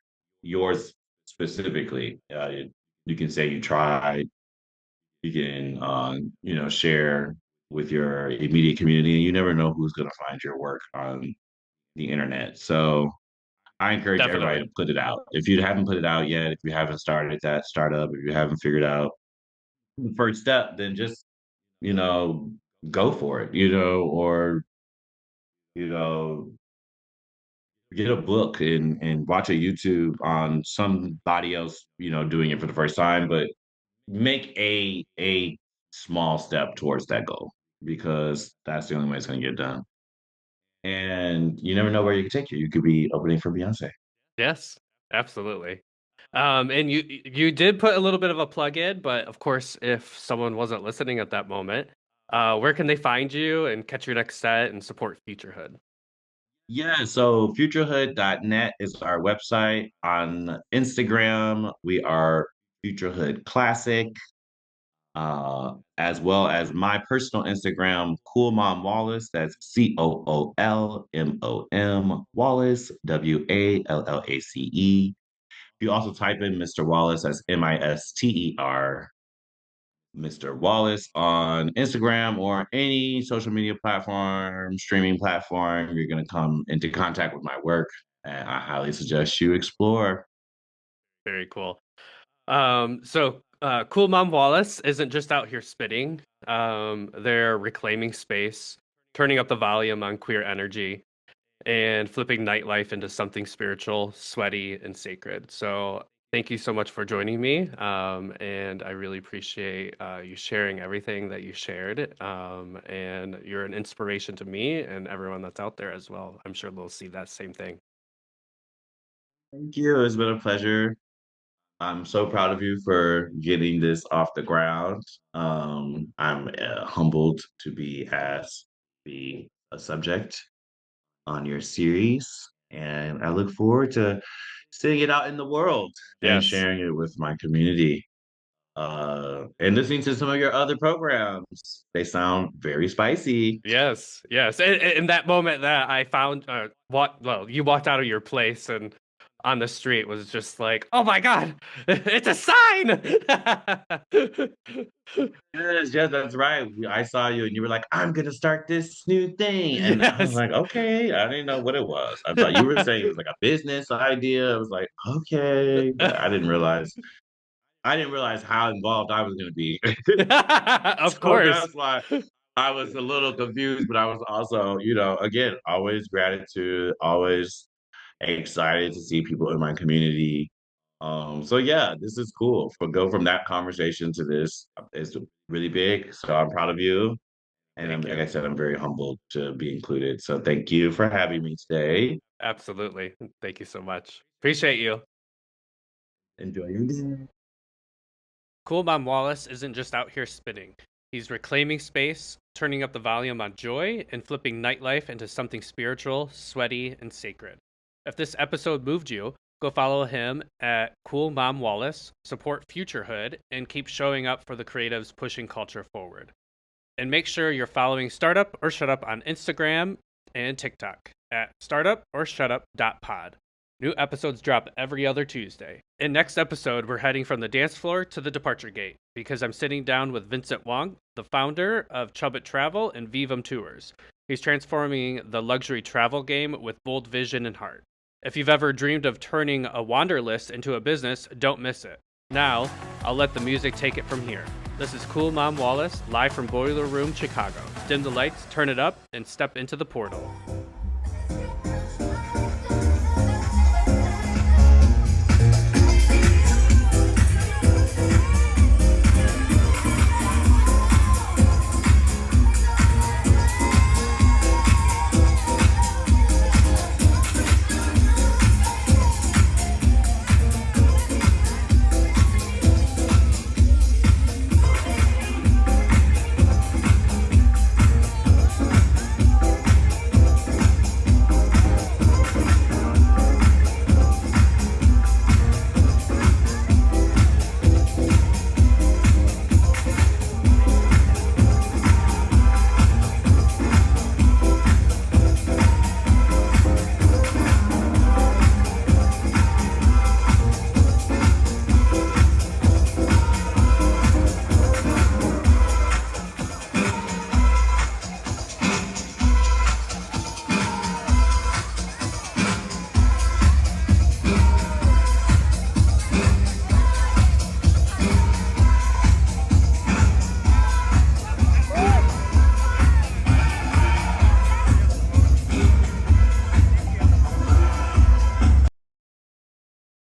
B: Yours specifically, you can say you tried. You can, share with your immediate community, and you never know who's going to find your work on the internet. So I encourage everybody
A: Definitely.
B: to put it out. If you haven't put it out yet, if you haven't started that startup, if you haven't figured out the first step, then just you know, go for it, or, you know, get a book and watch a YouTube on somebody else, doing it for the first time, but make a small step towards that goal because that's the only way it's going to get done. And you never know where you could take you. You could be opening for Beyonce.
A: Yes, absolutely. And you did put a little bit of a plug in, but of course, if someone wasn't listening at that moment, where can they find you and catch your next set and support FutureHood?
B: Yeah, so futurehood.net is our website. On Instagram, we are Futurehood Classic. As well as my personal Instagram, CoolMomWallace. That's CoolMom, Wallace, WALLACE. You also type in Mr. Wallace, that's Mister, Mr. Wallace on Instagram or any social media platform, streaming platform. You're going to come into contact with my work, and I highly suggest you explore.
A: Very cool. Cool Mom Wallace isn't just out here spitting. They're reclaiming space, turning up the volume on queer energy, and flipping nightlife into something spiritual, sweaty, and sacred. So thank you so much for joining me. And I really appreciate you sharing everything that you shared. And you're an inspiration to me and everyone that's out there as well. I'm sure they'll see that same thing.
B: Thank you. It's been a pleasure. I'm so proud of you for getting this off the ground. I'm humbled to be asked to be a subject on your series, and I look forward to seeing it out in the world and
A: Yes.
B: sharing it with my community. And listening to some of your other programs, they sound very spicy.
A: Yes, yes. In that moment that I found, you walked out of your place and on the street was just like, oh my God, it's a sign.
B: Yes, yes, that's right. I saw you and you were like, I'm gonna start this new thing. And I was
A: Yes.
B: like, okay, I didn't know what it was. I thought you were saying it was like a business idea. I was like, okay, but I didn't realize how involved I was gonna be.
A: Of
B: So
A: course.
B: that's why I was a little confused, but I was also, again, always gratitude, always excited to see people in my community. So yeah, this is cool. For go from that conversation to this is really big. So I'm proud of you. And
A: Thank
B: like
A: you.
B: I said, I'm very humbled to be included. So thank you for having me today.
A: Absolutely. Thank you so much. Appreciate you.
B: Enjoy your day.
A: Cool Mom Wallace isn't just out here spinning. He's reclaiming space, turning up the volume on joy, and flipping nightlife into something spiritual, sweaty, and sacred. If this episode moved you, Go follow him at CoolMomWallace, support FutureHood, and keep showing up for the creatives pushing culture forward. And make sure you're following Startup or Shutup on Instagram and TikTok at startuporshutup.pod. New episodes drop every other Tuesday. In next episode, we're heading from the dance floor to the departure gate because I'm sitting down with Vincent Wong, the founder of Chubbit Travel and Vivum Tours. He's transforming the luxury travel game with bold vision and heart. If you've ever dreamed of turning a wanderlust into a business, don't miss it. Now, I'll let the music take it from here. This is CoolMomWallace, live from Boiler Room, Chicago. Dim the lights, turn it up, and step into the portal.